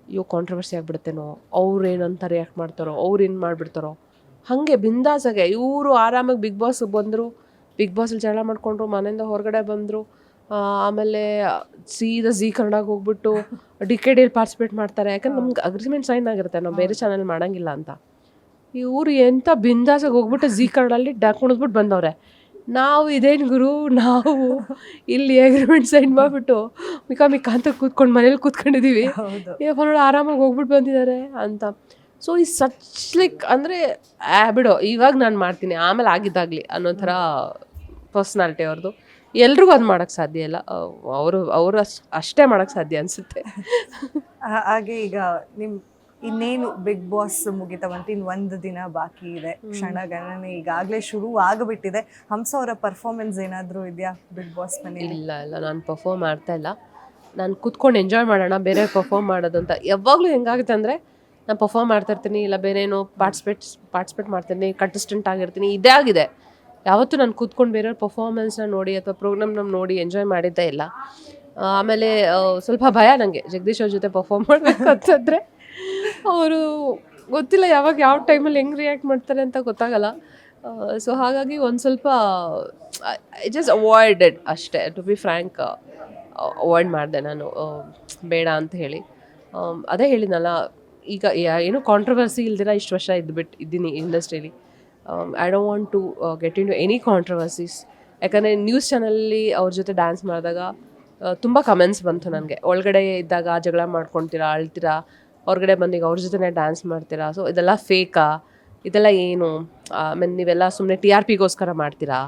ಅಯ್ಯೋ ಕಾಂಟ್ರವರ್ಸಿ ಆಗಿಬಿಡುತ್ತೇನೋ, ಅವ್ರು ಏನಂತ ರಿಯಾಕ್ಟ್ ಮಾಡ್ತಾರೋ, ಅವ್ರು ಏನು ಮಾಡಿಬಿಡ್ತಾರೋ. ಹಾಗೆ ಬಿಂದಾಸಾಗೆ ಇವರು ಆರಾಮಾಗಿ ಬಿಗ್ ಬಾಸ್ ಬಂದರು, ಬಿಗ್ ಬಾಸಲ್ಲಿ ಜಗಳ ಮಾಡಿಕೊಂಡ್ರು, ಮನೆಯಿಂದ ಹೊರಗಡೆ ಬಂದರು. ಆಮೇಲೆ ಸೀದಾ ಜೀ ಕನ್ನಡಕ್ಕೆ ಹೋಗ್ಬಿಟ್ಟು ಡಿಕೆಡಿಯಲ್ಲಿ ಪಾರ್ಟಿಸಿಪೇಟ್ ಮಾಡ್ತಾರೆ. ಯಾಕಂದ್ರೆ ನಮ್ಗೆ ಅಗ್ರಿಮೆಂಟ್ ಸೈನ್ ಆಗಿರುತ್ತೆ, ನಾವು ಬೇರೆ ಚಾನಲ್ ಮಾಡೋಂಗಿಲ್ಲ ಅಂತ. ಇವರು ಎಂಥ ಬಿಂದಾಸಾಗಿ ಹೋಗ್ಬಿಟ್ಟು ಜೀ ಕನ್ನಡಲ್ಲಿ ಕುಣಿದ್ಬಿಟ್ಟು ಬಂದವ್ರೆ. ನಾವು ಇದೇನು ಗುರು, ನಾವು ಇಲ್ಲಿ ಅಗ್ರಿಮೆಂಟ್ ಸೈನ್ ಮಾಡಿಬಿಟ್ಟು ಮಿಕ್ಕ ಅಂತ ಕೂತ್ಕೊಂಡು ಮನೇಲಿ ಕೂತ್ಕೊಂಡಿದ್ದೀವಿ, ನೋಡಿ ಆರಾಮಾಗಿ ಹೋಗ್ಬಿಟ್ಟು ಬಂದಿದ್ದಾರೆ ಅಂತ. ಸೊ ಈ ಸಚ್ ಲೈಕ್ ಅಂದರೆ ಬಿಡೋ ಇವಾಗ ನಾನು ಮಾಡ್ತೀನಿ ಆಮೇಲೆ ಆಗಿದ್ದಾಗಲಿ ಅನ್ನೋ ಥರ ಪರ್ಸ್ನಾಲಿಟಿ ಅವ್ರದ್ದು. ಎಲ್ರಿಗೂ ಅದು ಮಾಡೋಕ್ಕೆ ಸಾಧ್ಯ ಇಲ್ಲ, ಅವರು ಅಷ್ಟೇ ಮಾಡೋಕ್ಕೆ ಸಾಧ್ಯ ಅನಿಸುತ್ತೆ. ಹಾಗೆ ಈಗ ಇನ್ನೇನು ಬಿಗ್ ಬಾಸ್ ಮುಗಿತವಂತ ಒಂದು ದಿನ ಬಾಕಿ ಇದೆ, ಕ್ಷಣಗಣನೆ ಈಗಾಗಲೇ ಶುರು ಆಗಿಬಿಟ್ಟಿದೆ. ಹಂಸ ಅವರ ಪರ್ಫಾರ್ಮೆನ್ಸ್ ಏನಾದರೂ ಇದೆಯಾ ಬಿಗ್ ಬಾಸ್ ಮನೇಲಿ? ಇಲ್ಲ, ನಾನು ಪರ್ಫಾರ್ಮ್ ಮಾಡ್ತಾ ಇಲ್ಲ. ನಾನು ಕೂತ್ಕೊಂಡು ಎಂಜಾಯ್ ಮಾಡೋಣ, ಬೇರೆ ಪರ್ಫಾರ್ಮ್ ಮಾಡೋದು ಅಂತ. ಯಾವಾಗಲೂ ಹೆಂಗಾಗುತ್ತೆ ಅಂದರೆ, ನಾನು ಪರ್ಫಾರ್ಮ್ ಮಾಡ್ತಾಯಿರ್ತೀನಿ, ಇಲ್ಲ ಬೇರೆ ಏನೋ ಪಾರ್ಟಿಸಿಪೇಟ್ ಮಾಡ್ತೀನಿ, ಕಂಟೆಸ್ಟೆಂಟ್ ಆಗಿರ್ತೀನಿ. ಇದೇ ಆಗಿದೆ. ಯಾವತ್ತೂ ನಾನು ಕೂತ್ಕೊಂಡು ಬೇರೆಯವ್ರ ಪರ್ಫಾರ್ಮೆನ್ಸ್ನ ನೋಡಿ ಅಥವಾ ಪ್ರೋಗ್ರಾಮ್ನ ನೋಡಿ ಎಂಜಾಯ್ ಮಾಡಿದ್ದೇ ಇಲ್ಲ. ಆಮೇಲೆ ಸ್ವಲ್ಪ ಭಯ ನನಗೆ ಜಗದೀಶ್ ಅವ್ರ ಜೊತೆ ಪರ್ಫಾರ್ಮ್ ಮಾಡಬೇಕು ಅಂತಂದರೆ. ಅವರು ಗೊತ್ತಿಲ್ಲ ಯಾವಾಗ ಯಾವ ಟೈಮಲ್ಲಿ ಹೆಂಗೆ ರಿಯಾಕ್ಟ್ ಮಾಡ್ತಾರೆ ಅಂತ ಗೊತ್ತಾಗಲ್ಲ. ಸೊ ಹಾಗಾಗಿ ಒಂದು ಸ್ವಲ್ಪ ಐ ಜಸ್ಟ್ ಅವಾಯ್ಡೆಡ್ ಅಷ್ಟೇ. ಟು ಬಿ ಫ್ರ್ಯಾಂಕ್, ಅವಾಯ್ಡ್ ಮಾಡಿದೆ ನಾನು, ಬೇಡ ಅಂತ ಹೇಳಿ. ಅದೇ ಹೇಳಿದ್ನಲ್ಲ, ಈಗ ಏನೂ ಕಾಂಟ್ರವರ್ಸಿ ಇಲ್ದಿರ ಇಷ್ಟು ವರ್ಷ ಇದ್ದೀನಿ ಇಂಡಸ್ಟ್ರೀಲಿ. I don't want to get into any controversies. ಯಾಕಂದರೆ ನ್ಯೂಸ್ ಚಾನಲಲ್ಲಿ ಅವ್ರ ಜೊತೆ ಡ್ಯಾನ್ಸ್ ಮಾಡಿದಾಗ ತುಂಬ ಕಮೆಂಟ್ಸ್ ಬಂತು ನನಗೆ. ಒಳಗಡೆ ಇದ್ದಾಗ ಜಗಳ ಮಾಡ್ಕೊಳ್ತೀರಾ, ಅಳ್ತೀರಾ, ಹೊರಗಡೆ ಬಂದೀಗ ಅವ್ರ ಜೊತೆ ಡ್ಯಾನ್ಸ್ ಮಾಡ್ತೀರಾ, ಸೊ ಇದೆಲ್ಲ ಫೇಕಾ, ಇದೆಲ್ಲ ಏನು, ಆಮೇಲೆ ನೀವೆಲ್ಲ ಸುಮ್ಮನೆ TRPಗೋಸ್ಕರ ಮಾಡ್ತೀರಾ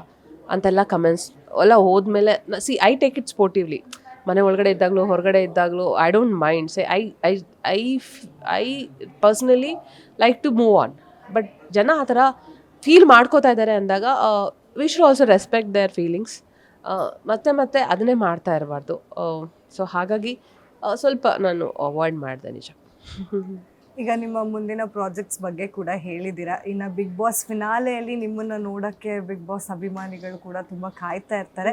ಅಂತೆಲ್ಲ ಕಮೆಂಟ್ಸ್ ಎಲ್ಲ ಹೋದ್ಮೇಲೆ ಐ ಟೇಕ್ ಇಟ್ ಸ್ಪೋರ್ಟಿವ್ಲಿ. ಮನೆ ಒಳಗಡೆ ಇದ್ದಾಗಲೂ ಹೊರಗಡೆ ಇದ್ದಾಗಲೂ I don't mind. I personally like to move on. But ಜನ ಆ ಥರ ಫೀಲ್ ಮಾಡ್ಕೋತಾ ಇದ್ದಾರೆ ಅಂದಾಗ we should also respect their feelings. ಮತ್ತೆ ಅದನ್ನೇ ಮಾಡ್ತಾ ಇರಬಾರ್ದು. ಸೊ ಹಾಗಾಗಿ ಸ್ವಲ್ಪ ನಾನು ಅವಾಯ್ಡ್ ಮಾಡಿದೆ ನಿಜ. ಈಗ ನಿಮ್ಮ ಮುಂದಿನ ಪ್ರಾಜೆಕ್ಟ್ಸ್ ಬಗ್ಗೆ ಕೂಡ ಹೇಳಿದ್ದೀರಾ. ಇನ್ನು ಬಿಗ್ ಬಾಸ್ ಫಿನಾಲೆಯಲ್ಲಿ ನಿಮ್ಮನ್ನು ನೋಡೋಕ್ಕೆ ಬಿಗ್ ಬಾಸ್ ಅಭಿಮಾನಿಗಳು ಕೂಡ ತುಂಬ ಕಾಯ್ತಾ ಇರ್ತಾರೆ.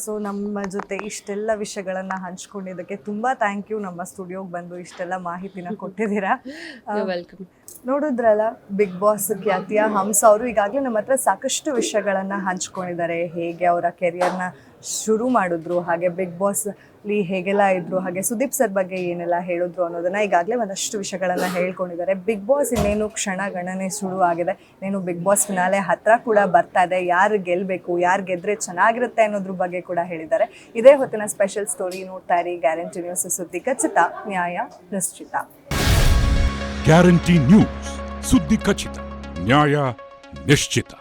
ಸೊ ನಮ್ಮ ಜೊತೆ ಇಷ್ಟೆಲ್ಲ ವಿಷಯಗಳನ್ನು ಹಂಚ್ಕೊಂಡಿದ್ದಕ್ಕೆ ತುಂಬ ಥ್ಯಾಂಕ್ ಯು. ನಮ್ಮ ಸ್ಟುಡಿಯೋಗೆ ಬಂದು ಇಷ್ಟೆಲ್ಲ ಮಾಹಿತಿನ ಕೊಟ್ಟಿದ್ದೀರಾ. ವೆಲ್ಕಮ್. ನೋಡಿದ್ರಲ್ಲ, ಬಿಗ್ ಬಾಸ್ ಖ್ಯಾತಿಯ ಹಂಸ ಅವರು ಈಗಾಗಲೇ ನಮ್ಮ ಹತ್ರ ಸಾಕಷ್ಟು ವಿಷಯಗಳನ್ನು ಹಂಚ್ಕೊಂಡಿದ್ದಾರೆ. ಹೇಗೆ ಅವರ ಕೆರಿಯರ್ನ ಶುರು ಮಾಡಿದ್ರು, ಹಾಗೆ ಬಿಗ್ ಬಾಸ್ಲಿ ಹೇಗೆಲ್ಲ ಇದ್ರು, ಹಾಗೆ ಸುದೀಪ್ ಸರ್ ಬಗ್ಗೆ ಏನೆಲ್ಲ ಹೇಳಿದ್ರು ಅನ್ನೋದನ್ನು ಈಗಾಗಲೇ ಒಂದಷ್ಟು ವಿಷಯಗಳನ್ನು ಹೇಳ್ಕೊಂಡಿದ್ದಾರೆ. ಬಿಗ್ ಬಾಸ್ ಇನ್ನೇನು ಕ್ಷಣಗಣನೆ ಶುರು ಆಗಿದೆ. ಇನ್ನೇನು ಬಿಗ್ ಬಾಸ್ ಫಿನಾಲೆ ಹತ್ರ ಕೂಡ ಬರ್ತಾ ಇದೆ. ಯಾರು ಗೆಲ್ಲಬೇಕು, ಯಾರು ಗೆದ್ದರೆ ಚೆನ್ನಾಗಿರುತ್ತೆ ಅನ್ನೋದ್ರ ಬಗ್ಗೆ ಕೂಡ ಹೇಳಿದ್ದಾರೆ. ಇದೇ ಹೊತ್ತಿನ ಸ್ಪೆಷಲ್ ಸ್ಟೋರಿ. ನೋಡ್ತಾ ಇರಿ ಗ್ಯಾರಂಟಿ ನ್ಯೂಸ್. ಸುದ್ದಿ ಖಚಿತ, ನ್ಯಾಯ ನಿಶ್ಚಿತ. ಗ್ಯಾರಂಟಿ ನ್ಯೂಸ್, ಸುದ್ದಿ ಖಚಿತ, ನ್ಯಾಯ ನಿಶ್ಚಿತ.